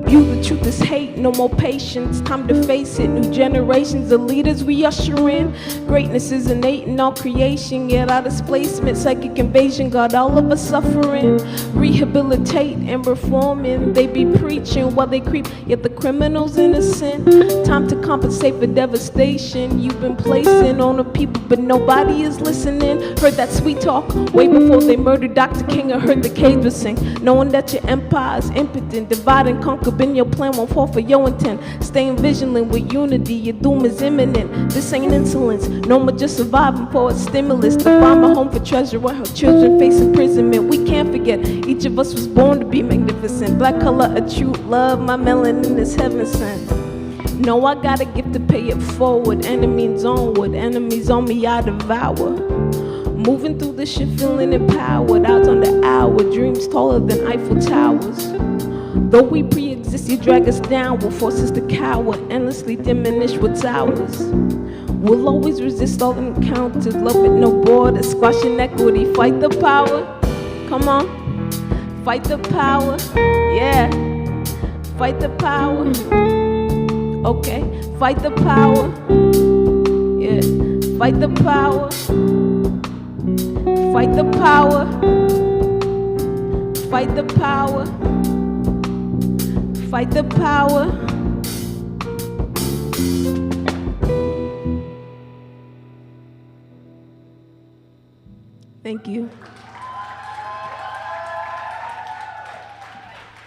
view, the truth is hate, no more patience. Time to face it, new generations of leaders we usher in. Greatness is innate in all creation, yet our displacement, psychic invasion, got all of us suffering. Rehabilitate and reforming, they be preaching while they creep, yet the criminal's innocent. Time to compensate for devastation you've been placing on the people, but nobody is listening. Heard that sweet talk way before they murdered Dr. King. I heard the cage was sing, knowing that your empire is impotent. Divide and conquer, been your plan, won't fall for your intent. Staying vigilant with unity, your doom is imminent. This ain't insolence, no more just surviving for a stimulus. To find a home for treasure when her children face imprisonment. We can't forget, each of us was born to be magnificent. Black color, a true love, my melanin is heaven sent. No, I got a gift to pay it forward. Enemies onward, enemies on me, I devour. Moving through this shit, feeling empowered. Out on the hour, dreams taller than Eiffel Towers. Though we pre-exist, you drag us down, will force us to cower, endlessly diminish what's ours. We'll always resist all encounters, love with no borders, squash inequity, fight the power. Come on, fight the power, yeah, fight the power. Okay, fight the power, yeah, fight the power, fight the power, fight the power, fight the power. Thank you.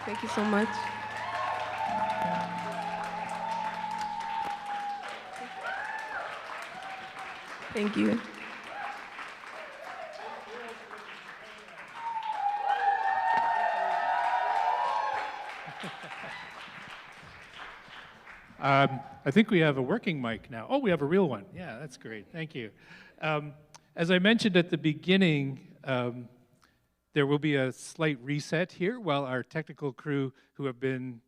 Thank you so much. Thank you. I think we have a working mic now. Oh, we have a real one. Yeah, that's great. Thank you. As I mentioned at the beginning, there will be a slight reset here while our technical crew, who have been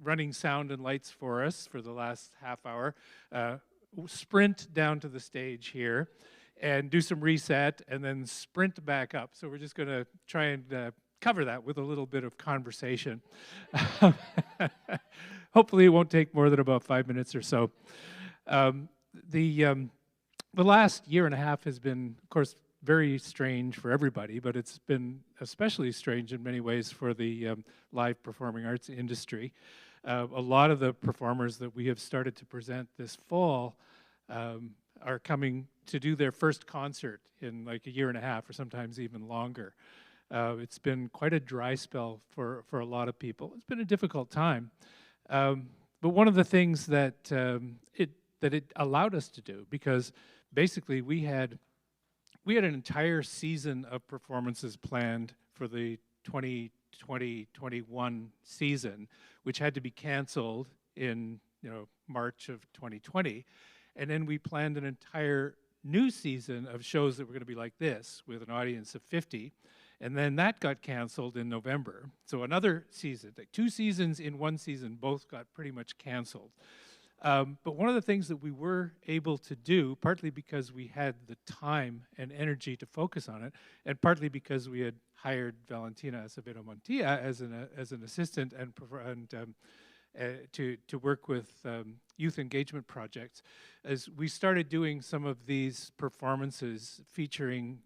running sound and lights for us for the last half hour, sprint down to the stage here and do some reset and then sprint back up. So we're just going to try and cover that with a little bit of conversation. Hopefully it won't take more than about 5 minutes or so. The last year and a half has been, of course, very strange for everybody, but it's been especially strange in many ways for the live performing arts industry. A lot of the performers that we have started to present this fall are coming to do their first concert in like a year and a half or sometimes even longer. It's been quite a dry spell for a lot of people. It's been a difficult time. But one of the things that it allowed us to do, because basically we had an entire season of performances planned for the 2020-21 season, which had to be canceled in March of 2020, and then we planned an entire new season of shows that were going to be like this with an audience of 50. And then that got canceled in November. So another season, like 2 seasons in 1 season, both got pretty much canceled. But one of the things that we were able to do, partly because we had the time and energy to focus on it, and partly because we had hired Valentina Acevedo Montilla as an assistant and to work with youth engagement projects, as we started doing some of these performances featuring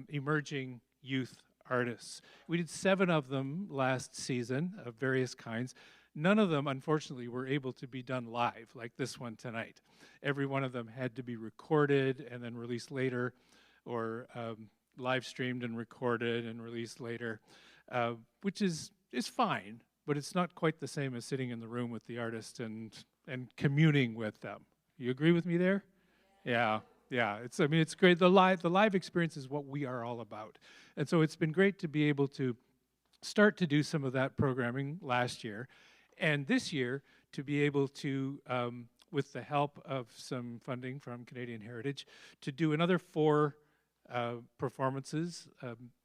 emerging youth artists. We did 7 of them last season of various kinds. None of them, unfortunately, were able to be done live, like this one tonight. Every one of them had to be recorded and then released later, or live streamed and recorded and released later, which is fine, but it's not quite the same as sitting in the room with the artist and communing with them. You agree with me there? Yeah. Yeah, it's great. The live experience is what we are all about. And so it's been great to be able to start to do some of that programming last year. And this year, to be able to, with the help of some funding from Canadian Heritage, to do another 4 performances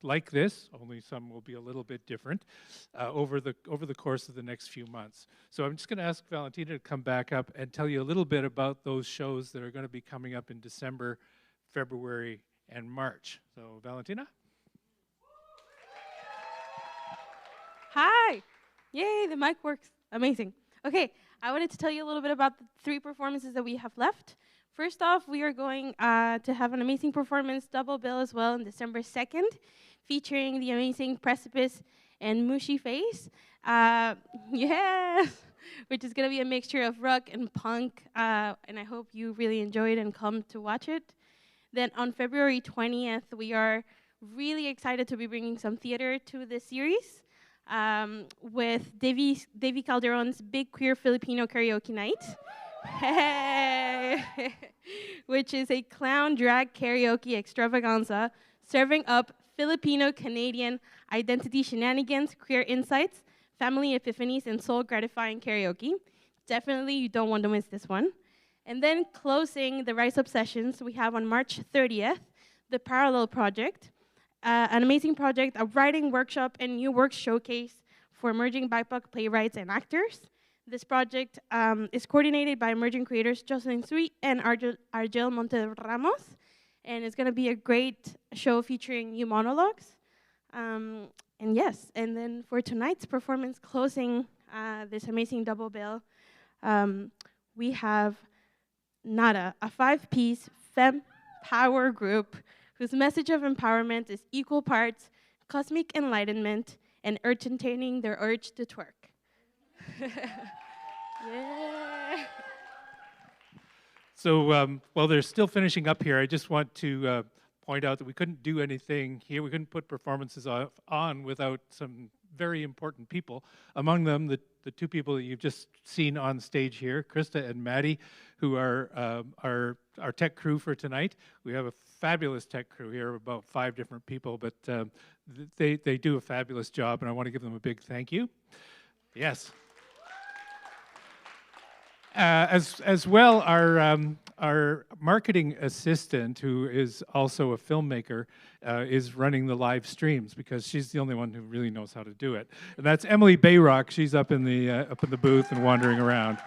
like this, only some will be a little bit different, over the course of the next few months. So I'm just going to ask Valentina to come back up and tell you a little bit about those shows that are going to be coming up in December, February, and March. So Valentina? Hi! Yay, the mic works. Amazing. Okay, I wanted to tell you a little bit about the 3 performances that we have left. First off, we are going to have an amazing performance, double bill as well, on December 2nd, featuring the amazing Precipice and Mushy Face. Yes, which is going to be a mixture of rock and punk, and I hope you really enjoy it and come to watch it. Then on February 20th, we are really excited to be bringing some theater to the series with Davy Calderon's Big Queer Filipino Karaoke Night, hey! Which is a clown drag karaoke extravaganza serving up Filipino Canadian identity shenanigans, queer insights, family epiphanies, and soul-gratifying karaoke. Definitely, you don't want to miss this one. And then closing the Rise Up sessions, we have on March 30th, the Parallel Project, an amazing project, a writing workshop and new work showcase for emerging BIPOC playwrights and actors. This project is coordinated by emerging creators Jocelyn Sui and Argel Monte Ramos, and it's going to be a great show featuring new monologues. And yes, and then for tonight's performance closing this amazing double bill, we have NADUH, a 5-piece femme power group whose message of empowerment is equal parts cosmic enlightenment and entertaining their urge to twerk. Yeah. So while they're still finishing up here, I just want to point out that we couldn't do anything here. We couldn't put performances on without some very important people. Among them, the 2 people that you've just seen on stage here, Krista and Maddie, who are our tech crew for tonight. We have a fabulous tech crew here, about 5 different people, but they do a fabulous job, and I want to give them a big thank you. Yes. As well, our marketing assistant, who is also a filmmaker, is running the live streams because she's the only one who really knows how to do it. And that's Emily Bayrock. She's up in the booth and wandering around.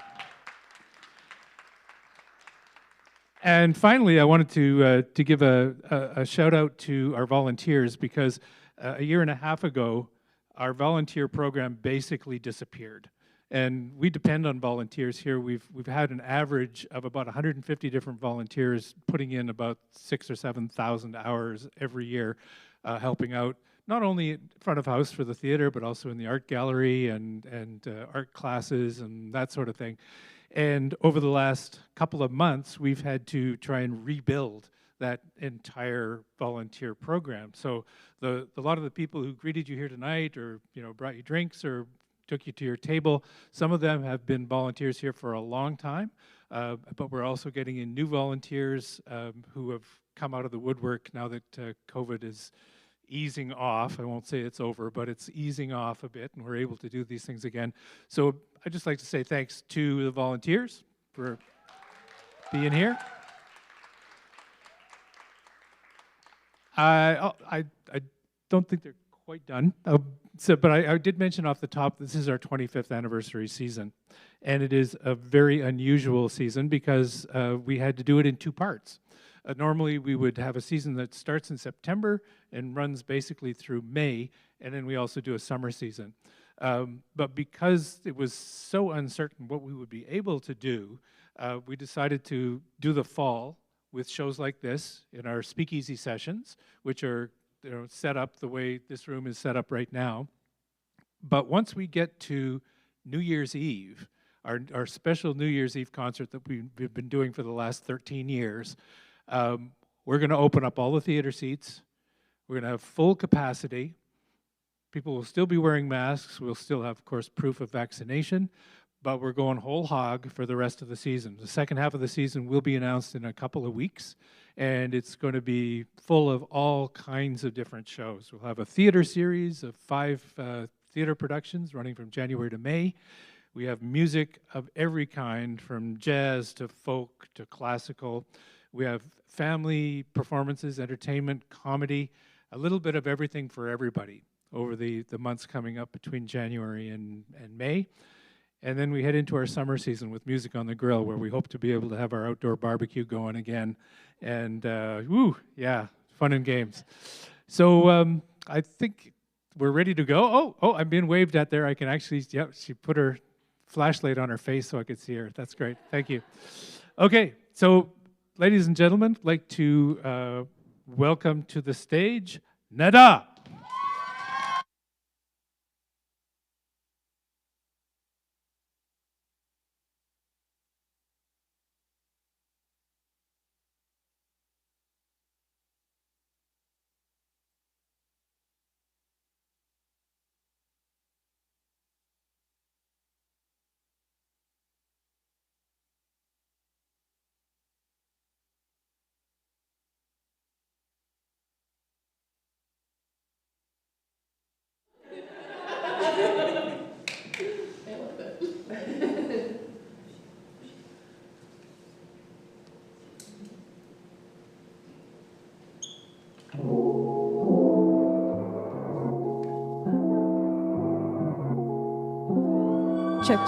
And finally, I wanted to give a shout out to our volunteers because a year and a half ago, our volunteer program basically disappeared. And we depend on volunteers here. We've had an average of about 150 different volunteers putting in about 6,000 or 7,000 hours every year, helping out not only in front of house for the theater, but also in the art gallery and art classes and that sort of thing. And over the last couple of months, we've had to try and rebuild that entire volunteer program. So a lot of the people who greeted you here tonight, or brought you drinks, or took you to your table, some of them have been volunteers here for a long time, but we're also getting in new volunteers who have come out of the woodwork now that COVID is easing off. I won't say it's over, but it's easing off a bit, and we're able to do these things again. So I'd just like to say thanks to the volunteers for being here. I don't think they're quite done. But I did mention off the top, this is our 25th anniversary season. And it is a very unusual season because we had to do it in 2 parts. Normally, we would have a season that starts in September and runs basically through May, and then we also do a summer season. But because it was so uncertain what we would be able to do, we decided to do the fall with shows like this in our speakeasy sessions, which are set up the way this room is set up right now. But once we get to New Year's Eve, our special New Year's Eve concert that we've been doing for the last 13 years, we're going to open up all the theater seats. We're going to have full capacity. People will still be wearing masks. We'll still have, of course, proof of vaccination, but we're going whole hog for the rest of the season. The second half of the season will be announced in a couple of weeks, and it's going to be full of all kinds of different shows. We'll have a theater series of 5 theater productions running from January to May. We have music of every kind, from jazz to folk to classical. We have family performances, entertainment, comedy, a little bit of everything for everybody over the months coming up between January and May. And then we head into our summer season with Music on the Grill, where we hope to be able to have our outdoor barbecue going again. And, yeah, fun and games. So I think we're ready to go. Oh, I'm being waved at there. I can actually, she put her flashlight on her face so I could see her. That's great. Thank you. Okay, so ladies and gentlemen, I'd like to welcome to the stage NADUH. Check.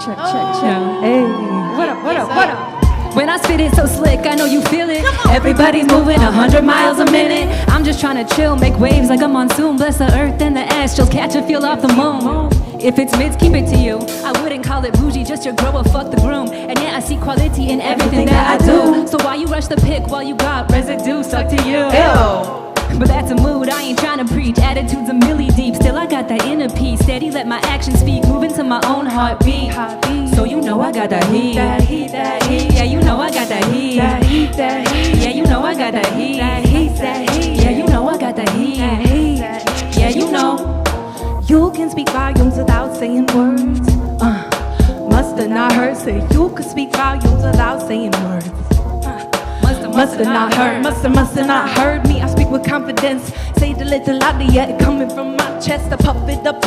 Hey, what up? When I spit it so slick, I know you feel it. Everybody's moving 100 miles a minute. I'm just trying to chill, make waves like a monsoon. Bless the earth and the ash, just catch a feel off the moon. If it's mids, keep it to you. I wouldn't call it bougie, just your grower, fuck the groom. And yeah, I see quality in everything that I do. So why you rush the pick while you got residue stuck to you? Ew. But that's a mood, I ain't trying to preach. Attitudes a milli deep, still I got that inner peace. Steady, let my actions speak, moving to my own heartbeat. So you know I got that heat. Yeah, you know I got that heat. Yeah, you know I got that heat. Yeah, you know I got that heat. Yeah, you know. You can speak volumes without saying words. Must have not heard. Say you could speak volumes without saying words. Must have not heard, must have not heard me. I speak with confidence, say it a little louder, yeah, it coming from my chest. I puff it up,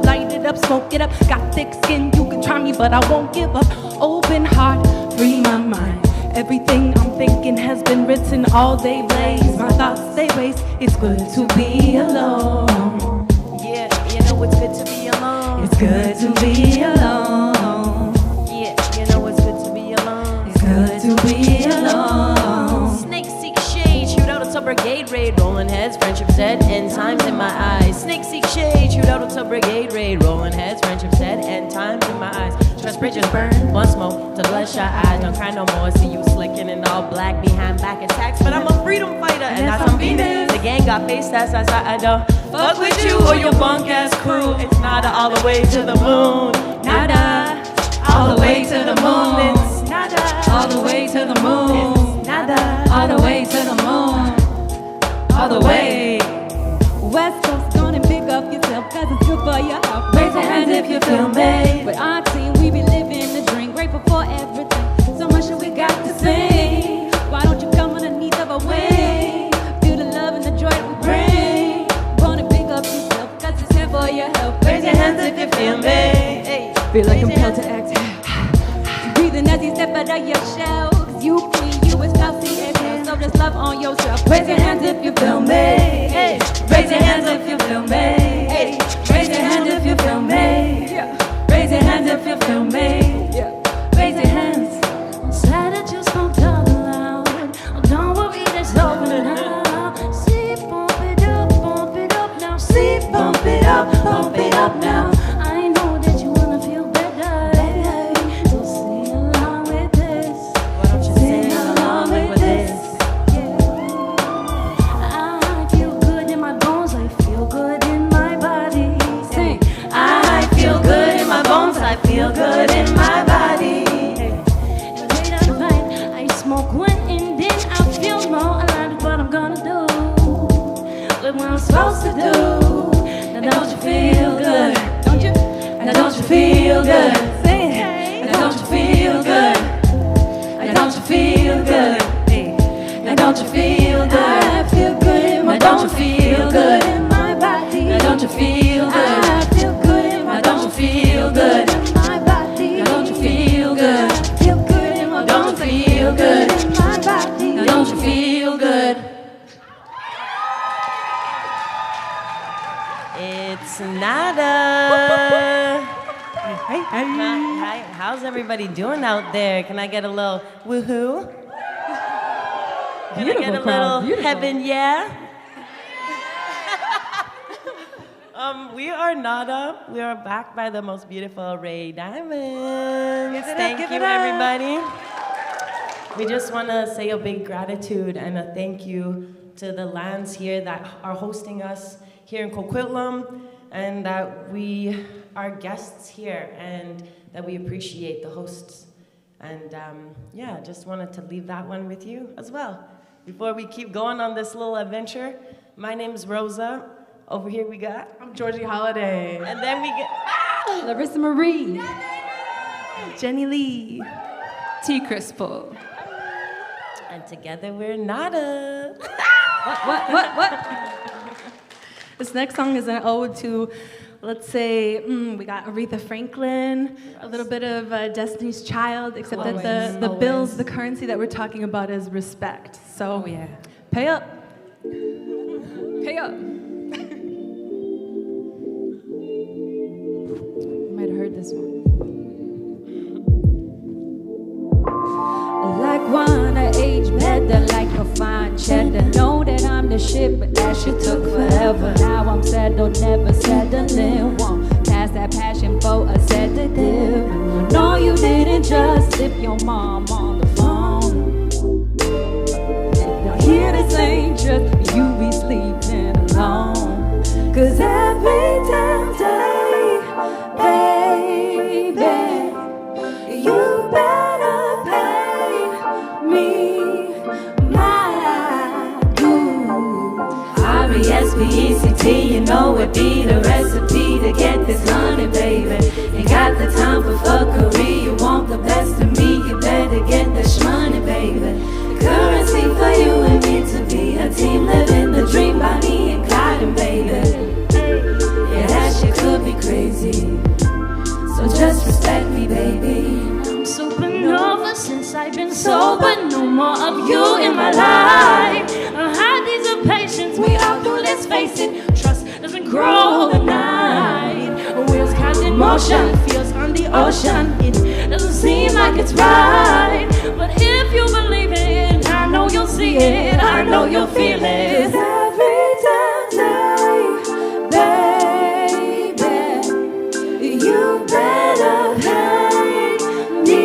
light it up, smoke it up. Got thick skin, you can try me, but I won't give up. Open heart, free my mind. Everything I'm thinking has been written all day, blaze. My thoughts, they race, it's good to be alone. Yeah, you know it's good to be alone. It's good to be alone. Yeah, you know it's good to be alone. It's good to be alone. Brigade raid, rolling heads, friendship's dead, end times in my eyes. Snakes seek shade, shoot out to brigade raid, rolling heads, friendship's dead, end times in my eyes. Trust bridges burn, one smoke to bloodshot eyes. Don't cry no more, see you slicking in all black behind back attacks. But I'm a freedom fighter, and that's on Venus. The gang got face tats outside, I don't fuck with you or your bunk ass crew. It's nada all the way to the moon, nada all the way to the moon. It's nada all the way to the moon, it's nada all the way to the moon. All the way. West Coast, gonna pick up yourself, cause it's good for your health. Raise your hands if you feel me. With our team, we be living the dream, grateful for everything. So much that we got to say. Why don't you come underneath of a wing? Feel the love and the joy that we bring. Gonna pick up yourself, cause it's here for your help. Raise your hands if you feel me. Hey. Feel like compelled to exhale. Breathing as you step out of your shell. Cause you queen, you is healthy. So just love on yourself. Raise your hands if you feel me. Hey. Raise your hands if you feel me. Hey. Raise your hands if you feel me. Yeah. Raise your hands if you feel me. Yeah. Raise your hands. I'm sad that you spoke out loud. Oh, don't worry, let's open it up. See, bump it up now. See, bump it up now. I know that you wanna feel better. So sing along with this. Why don't you sing along with this? I feel good in my body. I smoke one and then I feel more alive. What I'm gonna do, what I'm supposed to do. Now don't you feel good? Don't you? Now don't you feel good? Say it. Now don't you feel good? Now don't you feel good? Now don't you feel good? I feel good in my body. Now don't you feel good in my body? Now don't you feel good? I feel good in my body. Now don't you feel good? Good in my body. Now don't you feel good? It's NADUH. Hi, how's everybody doing out there? Can I get a little woohoo? Can I get a little heaven, yeah? We are NADUH. We are backed by the most beautiful Ray Diamonds. Thank you, everybody. We just want to say a big gratitude and a thank you to the lands here that are hosting us here in Coquitlam, and that we are guests here, and that we appreciate the hosts. And yeah, just wanted to leave that one with you as well. Before we keep going on this little adventure, my name's Rosa. Over here we got... I'm Georgie Holiday. And then we get... Larissa Marie. Jenny Lee. T. Crispal. And together we're NADUH. What? This next song is an ode to, let's say, we got Aretha Franklin, a little bit of Destiny's Child, except that the bills, the currency that we're talking about is respect. So, yeah. Pay up. Pay up. You might have heard this one. Like wine, I age better, like a fine cheddar. Know that I'm the shit, but that shit took forever. Now I'm settled, never settling. Won't pass that passion for a sedative. No, you didn't just tip your mom on the phone. Now here this ain't just you be sleeping alone. Cause every damn day, baby, you better pay me my due. R-E-S-P-E-C-T, you know it be the recipe to get this honey, baby. Ain't got the time for fuckery. You want the best of me, you better get this money, baby. The currency for you and me to be a team, living the dream by me and Clyde, baby. Yeah, that shit could be crazy, so just respect me, baby. I'm supernova since I've been sober. No more of you in my life. I had these of patience, we all do, let's face it. Trust doesn't grow overnight. Wheels cast in motion, feels on the ocean. It doesn't seem like it's right, but if you believe it, I know you'll see it, I know you'll feel it. 'Cause every day, baby, you better pay me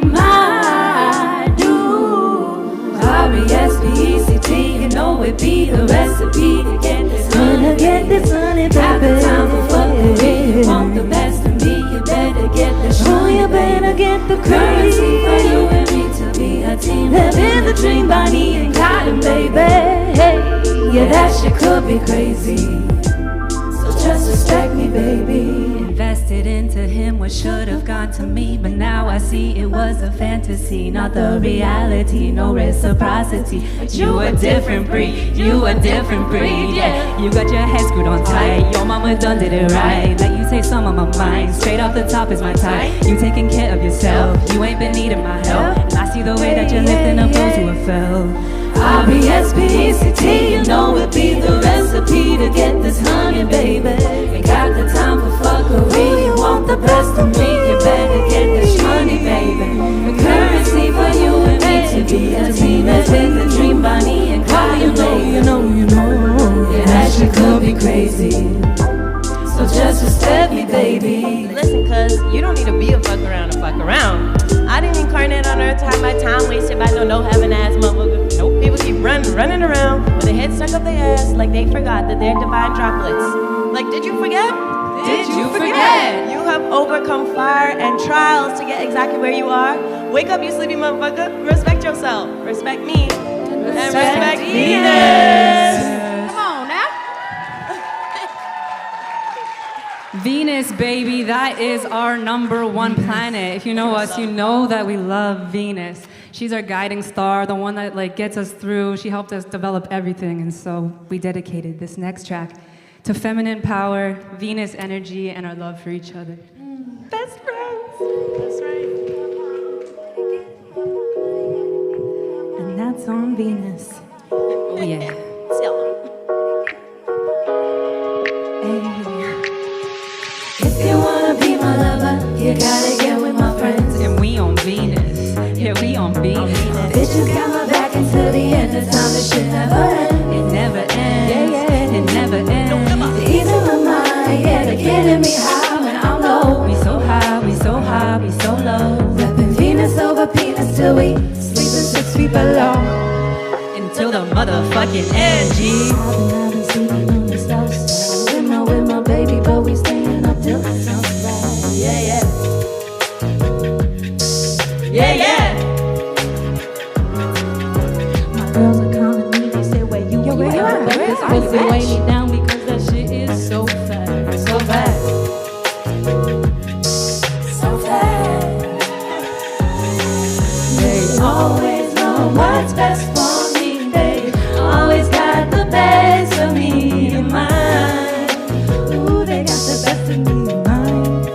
my due. R-E-S-P-E-C-T, you know it be the recipe to get this honey, get this honey, baby. Have the time for fuckery, you want the best of me, you better get the shit. Oh, you better get the currency for you and me to be a team, living the dream, Bonnie and Cotton, baby. Hey, yeah, that shit could be crazy, so just respect me, baby. Invested into him what should have gone to me, but now I see it was a fantasy, not the reality, no reciprocity. But you a different breed, you a different breed, yeah. You got your head screwed on tight, your mama done did it right. Let you take some of my mind, straight off the top is my type. You taking care of yourself, you ain't been needing my help, and I see the way that you're lifting up those who have fell. R-E-S-P-E-C-T, you know it be the recipe to get this honey, baby. Ain't got the time for fuckery, you want the best of me, you better get this money, baby. The currency for you and me to be a team, living the dream, Bonnie and Clyde, baby. You know, yeah, that shit could be crazy, so just respect me, baby. Listen, cuz you don't need to be a fuck around to fuck around. I didn't incarnate on earth to have my time wasted by no heaven ass motherfucker. Nope, people keep running around with their head stuck up their ass like they forgot that they're divine droplets. Like, did you forget? Did you forget? You have overcome fire and trials to get exactly where you are. Wake up, you sleepy motherfucker. Respect yourself. Respect me. And respect Venus. Come on now. Venus, baby, that is our #1 planet. If you know us, you know that we love Venus. She's our guiding star, the one that gets us through. She helped us develop everything, and so we dedicated this next track to feminine power, Venus energy, and our love for each other. Best friends. That's right. And that's on Venus. Oh yeah. If you wanna be my lover, you gotta get with my friends. And we on Venus. Yeah, we on Venus. Bitches got my back until the end of time. This shit never ends. It never ends. Yeah, it never ends. The easy till we sleeping 6 feet below. Until the motherfucking end, G. I've been sleeping on the south side with my baby, but we staying up till the sunrise. Yeah, yeah. Yeah, yeah. My girls are calling me, they say, where you at? Cause pussy weigh me down because that shit is so fat. So fast. So fat. They always know what's best for me. They always got the best of me in mind. Ooh, they got the best of me in mind.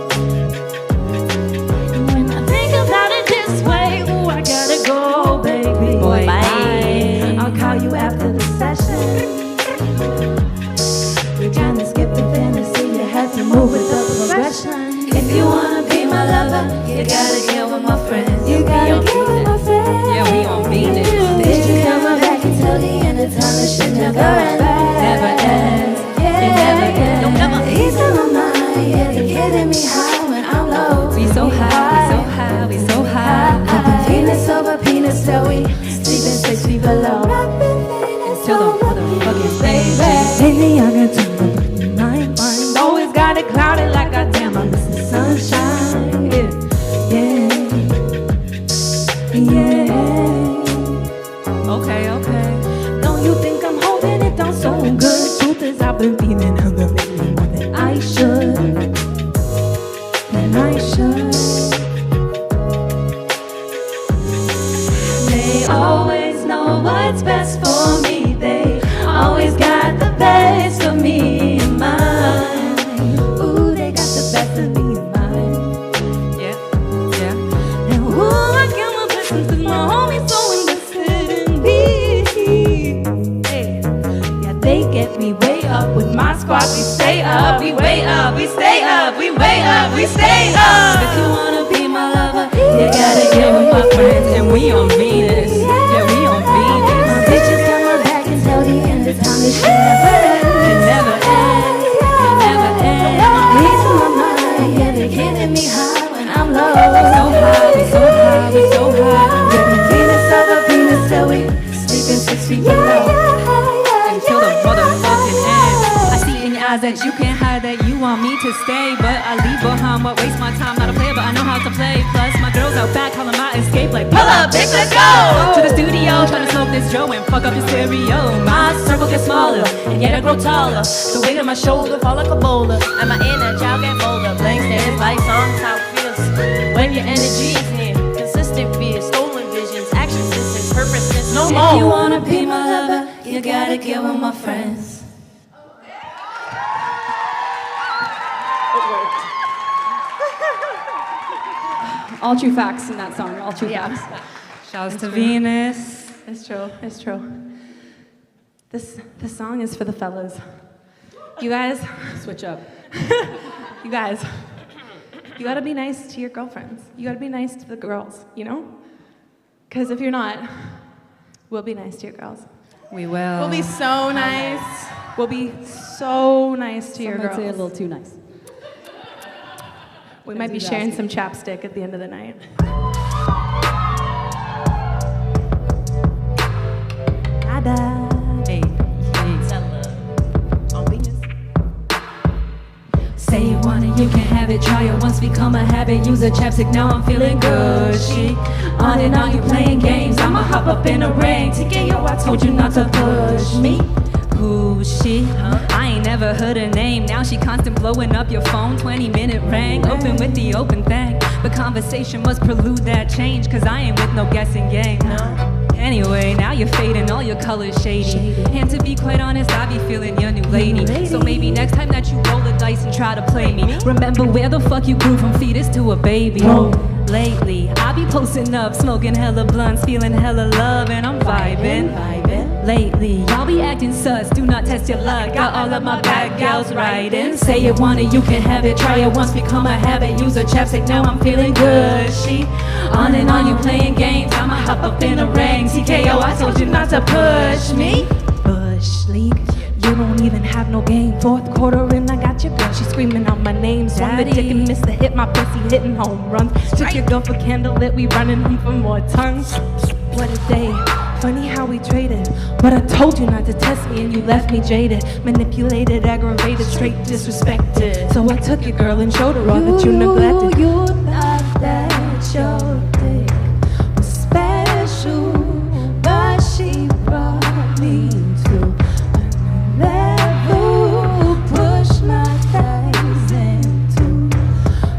And when I think about it this way, ooh, I gotta go, baby. Boy, Bye. I'll call you after the session. We're trying to skip the fantasy, you have to move with the progression. If you wanna be my lover, you gotta get with my friends. You gotta get with my friends. Yeah, we on Venus. Bitch, you coming back until the end of time. This shit never ends. Never ends. Yeah. It never ends. Don't never. He's on my mind, yeah, they getting me high when I'm low. We so high, we so high, we so high. Venus over penis till we sleeping 6 feet below. Till the motherfucking baby. Lately I got too much in my mind. Always got it clouded like goddamn I miss the sunshine. Yeah, yeah, yeah. Okay, okay. Don't you think I'm holding it down so good? Truth is I've been feeling hella lately more than I should. Than I should. They always know what's best for me. They always got the best of me in mind. Ooh, they got the best of me in mind. Yeah, yeah. And ooh, I count my blessings 'cause my homies so invested in me. Hey, yeah, they get me way up with my squad. We stay up, we way up, we stay up, we way up, we stay up. If you wanna be my lover, you gotta get with my friends. And we on Venus. Yeah, we on Venus. My bitches coming back until the end of time. This shit never ends. It never ends. It never ends. He's on my mind, yeah, they getting me high when I'm low. We so high, we so high, we so high. Yeah, Venus over Venus till we sleeping 6 feet below. Until the motherfucking end. I see in your eyes that you can't hide that you want me to stay, but I leave behind what wastes my time. Not a player, but I know how to play. Plus my girls out back calling my escape like, pull up, bitch, let's go to the studio, trying to smoke this Joe and fuck up the stereo. My circle gets smaller, and yet I grow taller. The weight on my shoulder fall like a boulder, and my inner child get bolder. Blank stares, lights on, how it feels when your energy is near. Consistent fear, stolen visions, action distance, purposeless, no more. If you wanna be my lover, you gotta get with my friends. All true facts in that song, all true facts. Shouts to Venus. It's true, it's true. This song is for the fellas. You guys, Switch up. you guys, you gotta be nice to your girlfriends. You gotta be nice to the girls, you know? Because if you're not, we'll be nice to your girls. We will. We'll be so nice. We'll be so nice to your Some might girls. say a little too nice. We might be sharing some chapstick at the end of the night. Hey, on Venus. Say you want it, you can have it. Try it once, become a habit. Use a chapstick, now I'm feeling good. She on and on, you playing games. I'ma hop up in a ring. TKO, I told you not to push me. Who's she? I ain't never heard her name. Now she constant blowing up your phone. 20-minute rang. Open with the open thing. The conversation must prelude that change. Cause I ain't with no guessing game. No. Anyway, now you're fading, all your colors shady. And to be quite honest, I be feeling your new lady. So maybe next time that you roll the dice and try to play me, remember where the fuck you grew from fetus to a baby. Lately, I be posting up, smoking hella blunts, feeling hella love, and I'm vibing. Lately, y'all be acting sus, do not test your luck. Got all of my bad gals riding. Say you want it, you can have it. Try it once, become a habit. Use a chapstick, now I'm feeling good. She on and on, you playing games. I'ma hop up in a ring. TKO, I told you not to push me. Bush league, you don't even have have no game. Fourth quarter and I got your girl, she screaming out my name. Swung the dick and missed the hit, my pussy hitting home runs. Took your girl for candlelit, we running home for more tons. What a day, funny how we traded. But I told you not to test me and you left me jaded. Manipulated, aggravated, straight disrespected. So I took your girl and showed her all that you neglected. You thought that your dick was special, but she brought me to a level. Push my thighs into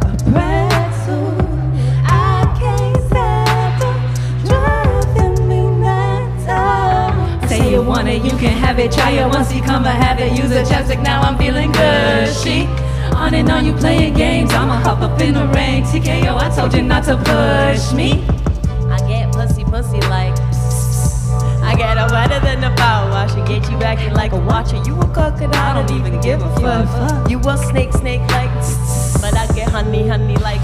a pretzel. I can't stop her driving me nuts. Say you want it, you can have it. Try it once, become a habit. Use a chapstick, now I'm feeling gushy. On and on, you playing games. I'ma hop up in the ring. TKO, I told you not to push me. I get pussy like. I get her wetter than a power washer. Get you acting like a watcher. You a crocodile, I don't even give a fuck. You a snake like. But I get honey like.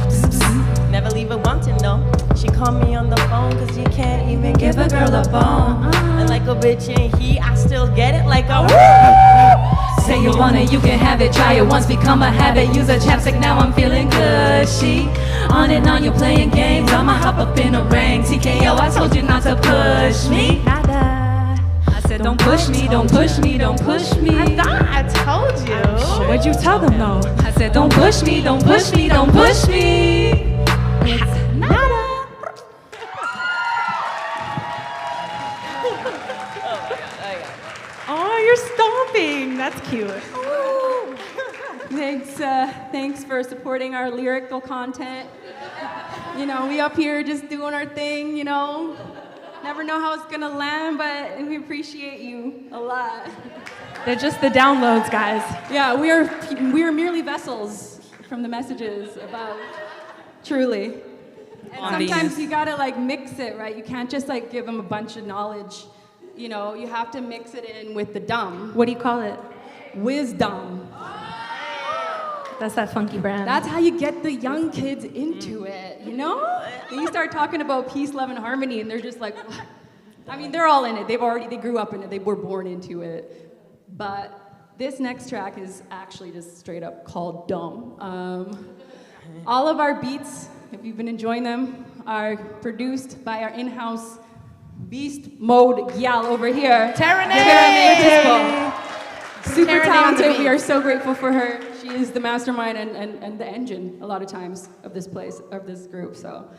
Never leave her wanting, no. She call me on the phone, cause you can't even give a girl a bone. And like a bitch in heat, I still get it like a woo. Say you want it, you can have it. Try it once, become a habit. Use a chapstick, now I'm feeling gushy. On and on, you're playing games. I'ma hop up in a ring. TKO, I told you not to push me. I said don't push me, don't push me, don't push me. I thought I told you. Sure. What'd you tell them though? I said don't push me, don't push me, don't push me. It's nada. Oh, you're stomping. That's cute. Thanks for supporting our lyrical content. You know, we up here just doing our thing, you know. Never know how it's gonna land, but we appreciate you a lot. They're just the downloads, guys. Yeah, we are merely vessels from the messages about truly. And sometimes you gotta like mix it, right? You can't just like give them a bunch of knowledge. You know, you have to mix it in with the dumb. What do you call it? Wisdom. That's that funky brand. That's how you get the young kids into it, you know? And you start talking about peace, love, and harmony, and they're just like, I mean, they're all in it. They grew up in it. They were born into it. But this next track is actually just straight up called Dumb. All of our beats, if you've been enjoying them, are produced by our in-house beast mode gal over here. Terranay! Super talented. We are so grateful for her. She is the mastermind and the engine a lot of times of this place, of this group. So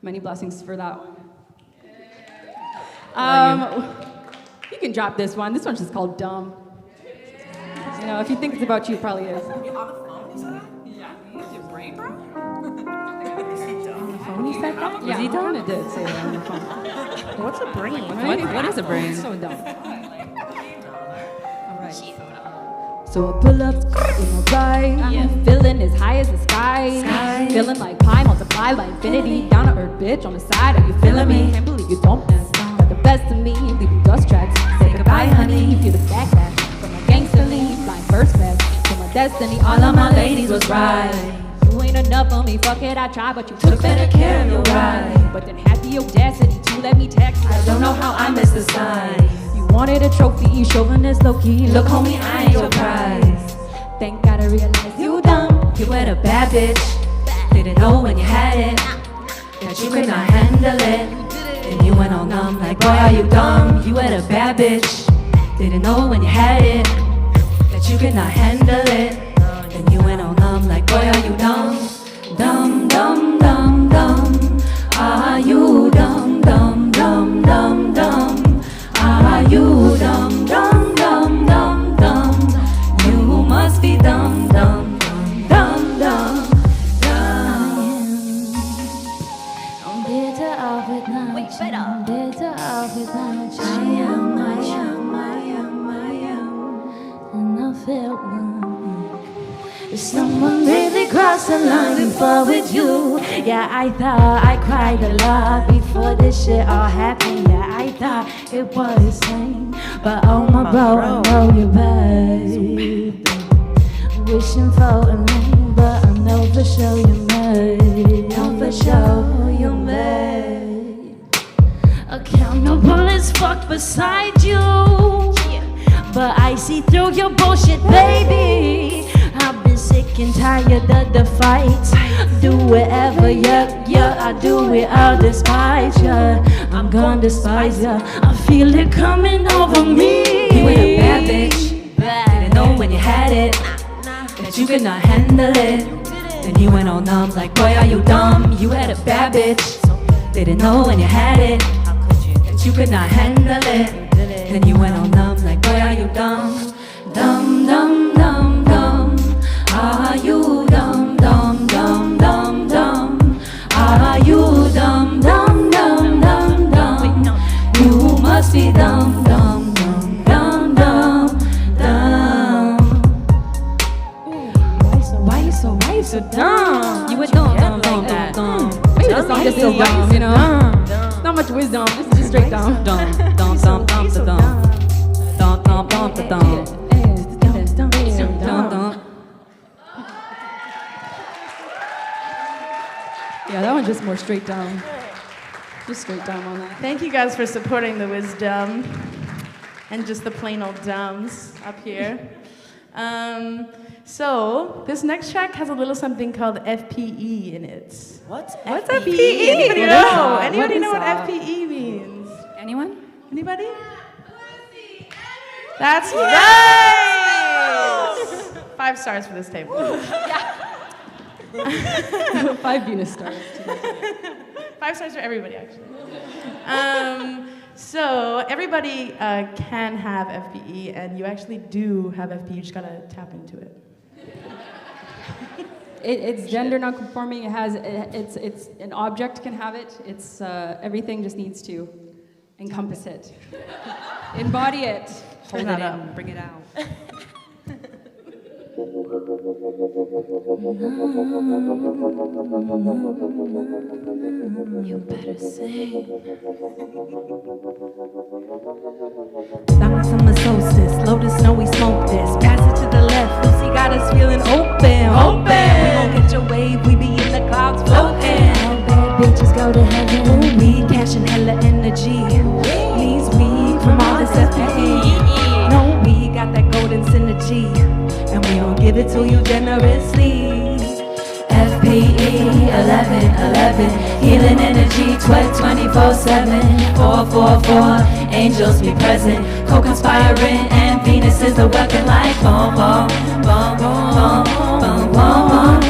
many blessings for that one. You can drop this one. This one's just called Dumb. You know, if you think it's about you, it probably is. You on the phone, you said? Yeah. You use your brain, bro? On the phone, you said that? Yeah, he I kind of did say that on the phone. What's a brain? What is a brain? So dumb. So I pull up in my ride, Feeling as high as the sky. Feeling like pi multiplied by infinity. Down to earth, bitch, on the side. Are you feeling me? Can't believe you don't mess. But the best of me, leaving dust tracks. Say goodbye, honey, feel the backlash. From my gangster leave, flying first class. To my destiny, all of my ladies was right. You ain't enough for me, fuck it, I tried, but you took better care of your ride. But then had the audacity to let me text. I don't know how I missed the sign. You wanted a trophy, chauvinist low-key. Look, homie, I ain't your prize. Thank God I realized you dumb. you were a bad bitch. Didn't know when you had it that you could not handle it. And you went all numb like, boy, are you dumb? You were a bad bitch. Didn't know when you had it that you could not handle it. And you went all numb like, boy, are you dumb? Dumb, dumb, dumb, dumb. Are you dumb, dumb, dumb, dumb, dumb? Are you dumb, dumb, dumb, dumb, dumb? You must be dumb, dumb, dumb, dumb, dumb, dumb. I'm better off without you. I'm better off without you. I am, and I felt like if someone really crossed the line before with you. Yeah, I thought I cried a lot before this shit all happened. Yeah, I thought it was insane, but oh my bro, I know you're bad. Wishing for a name, but I know for sure you're mad. Know for sure you're mad. Accountable as fuck beside you, but I see through your bullshit, baby. I've been sick and tired of the fights. Do whatever, yeah, I do it, I'll despise ya. I'm gonna despise ya. I feel it coming over me. You ain't a bad bitch. Didn't know when you had it that you could not handle it. Then you went all numb, like boy are you dumb. You had a bad bitch. Didn't know when you had it that you could not handle it. Then you went all numb, like boy are you dumb. Dumb, dumb, dumb, dumb. Are you dumb, dumb, dumb, dumb, dumb? Are you dumb, dumb, dumb, dumb, dumb? You must be dumb, dumb, dumb, dumb, dumb, dumb. Why you so dumb? You would dumb like that. Maybe the song just so dumb, you know? Not much wisdom, this is just straight dumb. Dumb, dumb, dumb, dumb, dumb, dumb. Dumb, dumb, dumb, dumb, dumb. Dumb, dumb. Yeah, that one's just more straight dumb. Just straight dumb on that. Thank you guys for supporting the wisdom and just the plain old dumbs up here. So this next track has a little something called FPE in it. What's FPE? Anybody know? Anybody know what that? FPE means? Anyone? Anybody? That's right! 5 stars for this table. 5 Venus stars. 5 stars for everybody, actually. So everybody can have FPE, and you actually do have FPE. You just gotta tap into it. It's gender non-conforming. It has it's an object can have it. It's everything just needs to encompass it, embody it. Hold it in, bring it out. You better sing. Summer solstice, lotus snow, we smoke this. Pass it to the left, Lucy got us feeling open. We won't catch a wave, we be in the clouds floating. All bad bitches go to heaven. Ooh, we cashing hella energy. Knees weak from all this FPE. No, we got that golden synergy, and we gon' give it to you generously. FPE 1111, healing energy 24/7, 444, angels be present, co-conspiring, and Venus is the weapon like boom, boom, boom, boom, boom, boom, boom, boom,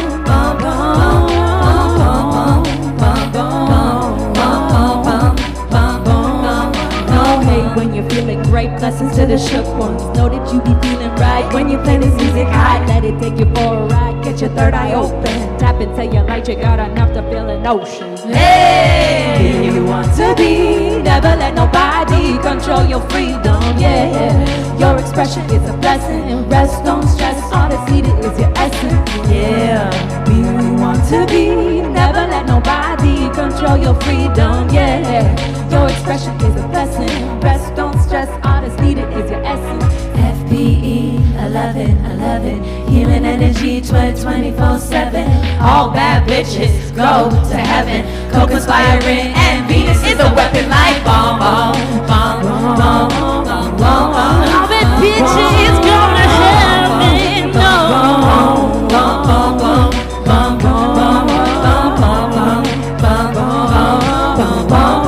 When you're feeling great, blessings to the shook ones. Know that you be feeling right when you play this music high. Let it take you for a ride, get your third eye open. Tap into your light, you got enough to feel an ocean. Hey, be who you want to be. Never let nobody control your freedom. Yeah, your expression is a blessing. Rest, don't stress. All that's needed is your essence. Yeah, be who you want to be. Never let nobody control your freedom. Yeah, your expression is a blessing. Rest, don't stress. All that's needed is your essence. FPE 1111, healing energy 24/7. All bad bitches go to heaven, co-conspiring, and Venus is a weapon like bomb, bomb, bomb, bomb, bomb, bomb, bomb. All bad bitches go to heaven, no. Bomb, bomb, bomb, bomb, bomb, bomb, bomb, bomb, bomb, bomb, bomb, bomb, bomb.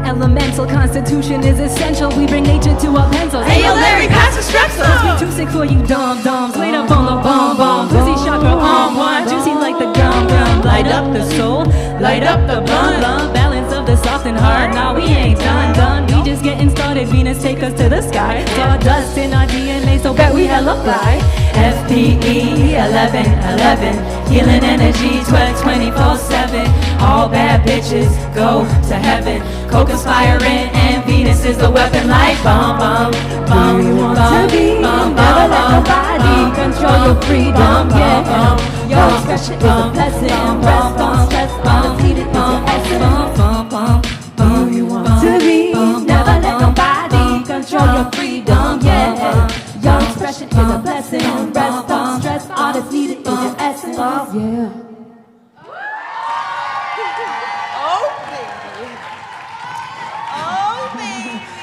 Elemental constitution is essential. We bring nature to our pencils. Hey, yo, Larry, pass the strepsils. Must be too sick for you dum-dums. Laid up on the bomb. Pussy chakra on one. Juicy like the gum. Light up the soul. Light up the blunt. Balance of the soft and hard. Nah, we ain't done. We just getting started. Venus take us to the sky. Sawdust in our DNA, so bet we hella fly. FPE 1111, healing energy 24/7. All bad bitches go to heaven, co-conspiring, and Venus is the weapon like bomb, bomb, bomb, bomb, bomb, bomb. Never let nobody control your freedom. Yeah, your expression is a blessing. Rest, don't stress. All that's needed is your essence. Who you want To be, never let nobody control your freedom. Yeah, your expression is a blessing. soft. Yeah.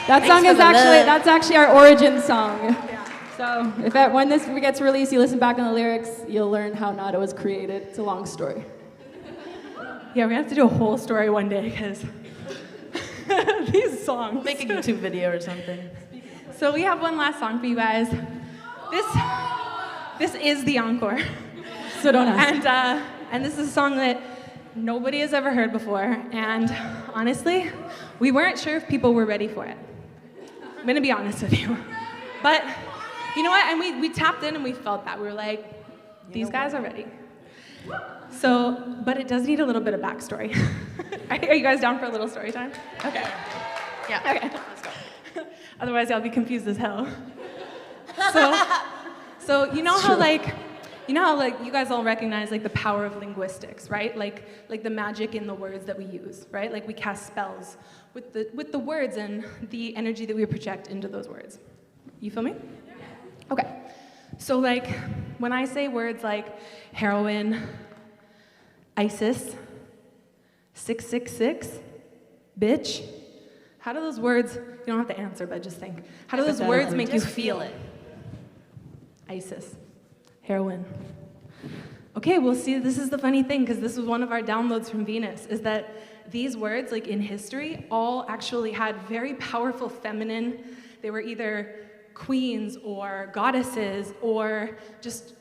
That song is that's actually our origin song. So when this gets released, you listen back on the lyrics, you'll learn how NADUH was created. It's a long story. Yeah, we have to do a whole story one day because these songs. Make a YouTube video or something. So we have one last song for you guys. This is the encore. So don't ask. And this is a song that nobody has ever heard before. And honestly, we weren't sure if people were ready for it. I'm gonna be honest with you. But you know what? And we tapped in and we felt that. We were like, these guys are ready. So, but it does need a little bit of backstory. Are you guys down for a little story time? Okay. Yeah. Okay. Let's go. Otherwise, I'll be confused as hell. So you know how you guys all recognize like the power of linguistics, right? Like the magic in the words that we use, right? Like we cast spells with the words and the energy that we project into those words. You feel me? Okay. So like when I say words like heroin, ISIS, 666, bitch, how do those words, you don't have to answer, but just think, how do those words make you feel it? ISIS, heroin. Okay, well see, this is the funny thing, because this was one of our downloads from Venus, is that these words, like in history, all actually had very powerful feminine, they were either queens or goddesses or just,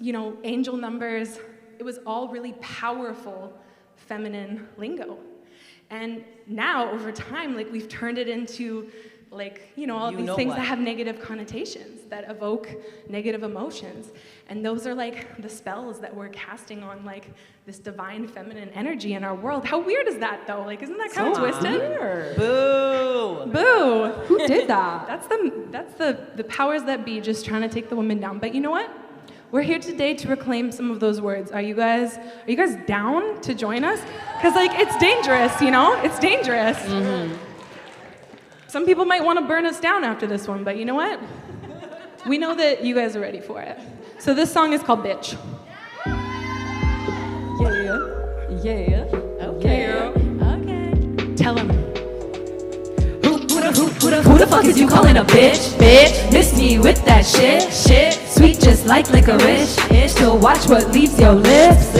angel numbers. It was all really powerful feminine lingo. And now, over time, like we've turned it into all these things that have negative connotations, that evoke negative emotions. And those are like the spells that we're casting on like this divine feminine energy in our world. How weird is that though? Like, isn't that kind of twisted? Weird. Boo. Boo. Who did that? That's the powers that be just trying to take the woman down. But you know what? We're here today to reclaim some of those words. Are you guys down to join us? Because like it's dangerous, It's dangerous. Mm-hmm. Some people might want to burn us down after this one, but you know what? We know that you guys are ready for it. So this song is called Bitch. Yeah. Okay. Tell him. Who the fuck is you calling a bitch? Bitch, miss me with that shit. Sweet just like licorice. Still watch what leaves your lips.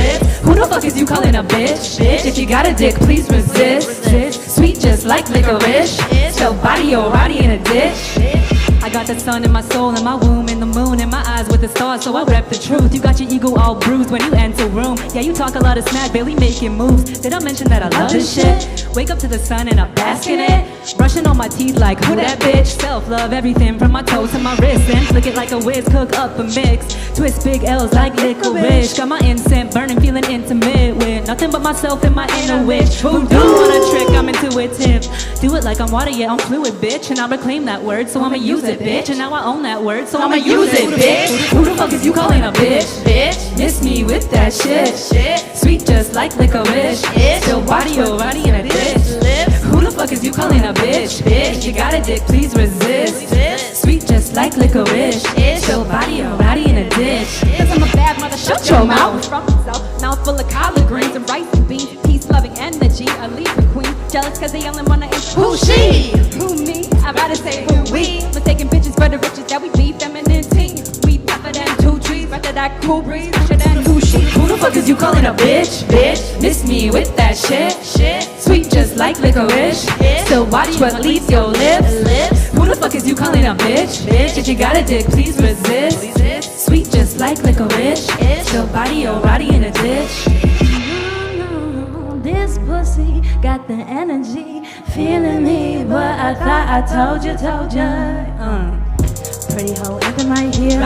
Who the fuck is you calling a bitch? If you got a dick, please resist. Sweet just like licorice. Still body your body in a ditch. I got the sun in my soul, in my womb, in the moon, in my eyes with the stars, so I rep the truth. You got your ego all bruised when you enter room. Yeah, you talk a lot of smack, barely making moves. Did I mention that I love this shit? Wake up to the sun and I bask in it. Brushing on my teeth like, who that bitch? Self-love everything from my toes to my wrist. And flick it like a whiz, cook up a mix. Twist big L's like licorice. Got my incense burning, feeling intimate with nothing but myself and my inner witch. Who do want a trick? I'm intuitive. Do it like I'm water, yeah, I'm fluid, bitch. And I reclaim that word, so I'ma use it, bitch. And now I own that word, so I'ma use it, bitch. Who the fuck is you calling a bitch? Miss me with that shit. Sweet just like licorice. Still body your body in a ditch. Who the fuck is you calling a bitch? If you got a dick, please resist. Sweet just like licorice. Still body your body in a ditch. Cause I'm a bad mother, shut your mouth. From myself, now full of collard greens and rice and beans. Peace-loving energy, a leading queen. Jealous cause they only wanna ask who she? Who me? I gotta say who we. Mistaking bitches for the riches that we be. Feminine teen. We tougher than 2 trees. After that cool breeze, fresher than who she. Who the fuck is you calling a bitch? Miss me with that shit. Sweet just like licorice. Still watch what leaves your lips. Who the fuck is you calling a bitch? If you got a dick, please resist. Sweet just like licorice. Still body your body in a ditch. This pussy got the energy, feeling me, but I thought I told you. Pretty hoe anthem right here.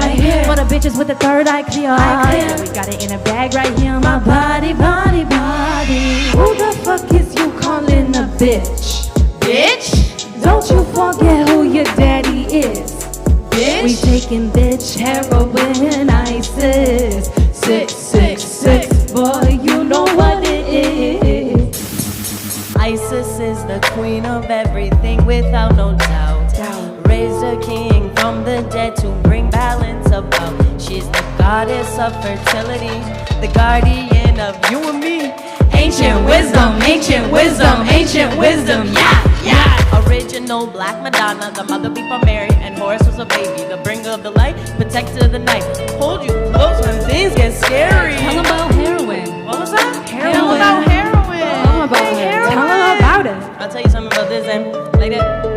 For the bitches with the third eye clear. Yeah, we got it in a bag right here. My body. Who the fuck is you calling a bitch? Don't you forget who your daddy is. We taking bitch, heroin, ISIS. 666, boy, you know what it is. ISIS is the queen of everything without no doubt. raised a king from the dead to bring balance about. She's the goddess of fertility, the guardian of you and me. Ancient wisdom, ancient wisdom, ancient wisdom, yeah, yeah. Original black Madonna, the mother before Mary, and Horus was a baby, the bringer of the light, protector of the night. Hold you close when things get scary. Tell them about heroin. What was that? Heroin. Tell them about heroin. Tell them about it. Tell them about it. I'll tell you something about this and like that.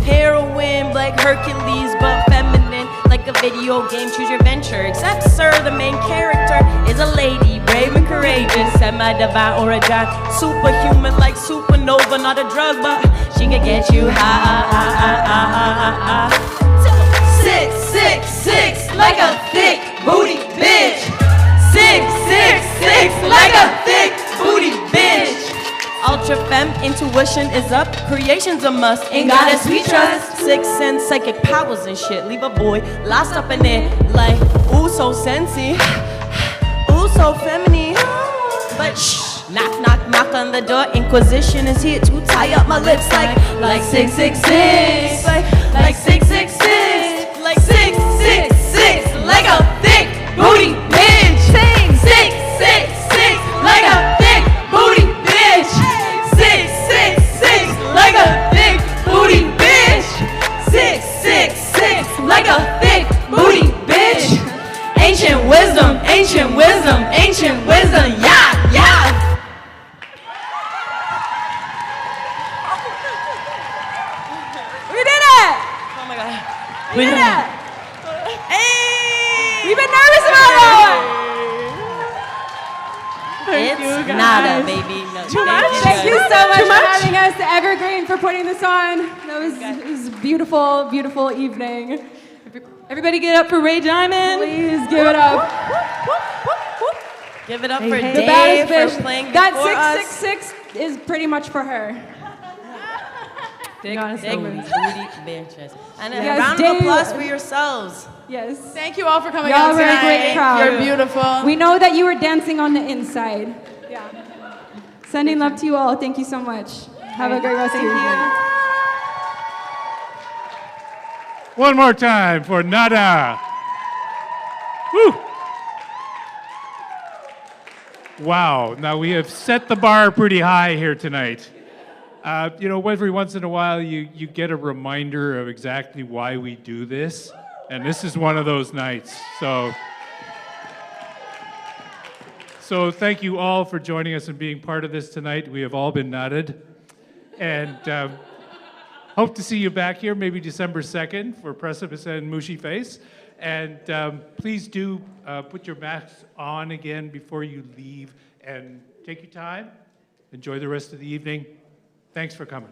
Heroin, like Hercules, but feminine, like a video game, choose your venture. Except, sir, the main character is a lady, brave and courageous, semi-divine or a giant, superhuman like supernova, not a drug, but she can get you high. 666, like a thick booty bitch. 666, like a thick booty bitch. Ultra femme intuition is up, creation's a must. Ain't goddess we trust. Sixth sense, psychic powers and shit. Leave a boy lost up in it like, ooh, so sensy, ooh, so feminine. But shh, knock, knock, knock on the door. Inquisition is here to tie up my lips like 666, like 666, like 666, like a thick booty bitch. 666, like a thick booty bitch. 666, like a thick booty bitch. 666, like a thick booty bitch. Ancient wisdom, ancient wisdom, ancient wisdom, yeah, yeah. We did it! Oh my God. We did it! Hey! We've been nervous about that! It's nada, baby. No, Thank you so much for having us, Evergreen, for putting this on. It was a beautiful, beautiful evening. Everybody get up for Ray Diamond. Please give it up. Give it up for The Dave baddest for bitch. playing That before us. 666 is pretty much for her. Big Honestly. booty bitches. And a Yes, round of Dave. applause for yourselves. Yes. Thank you all for coming Y'all out were a tonight. great crowd. You're beautiful. We know that you were dancing on the inside. Yeah. Sending love to you all. Thank you so much. Have a great rest of your evening. One more time for NADUH. Woo! Wow, now we have set the bar pretty high here tonight. You know, every once in a while you get a reminder of exactly why we do this, and this is one of those nights. So thank you all for joining us and being part of this tonight. We have all been nutted, and hope to see you back here maybe December 2nd for Precipice and Mushy Face. And please do put your masks on again before you leave, and take your time. Enjoy the rest of the evening. Thanks for coming.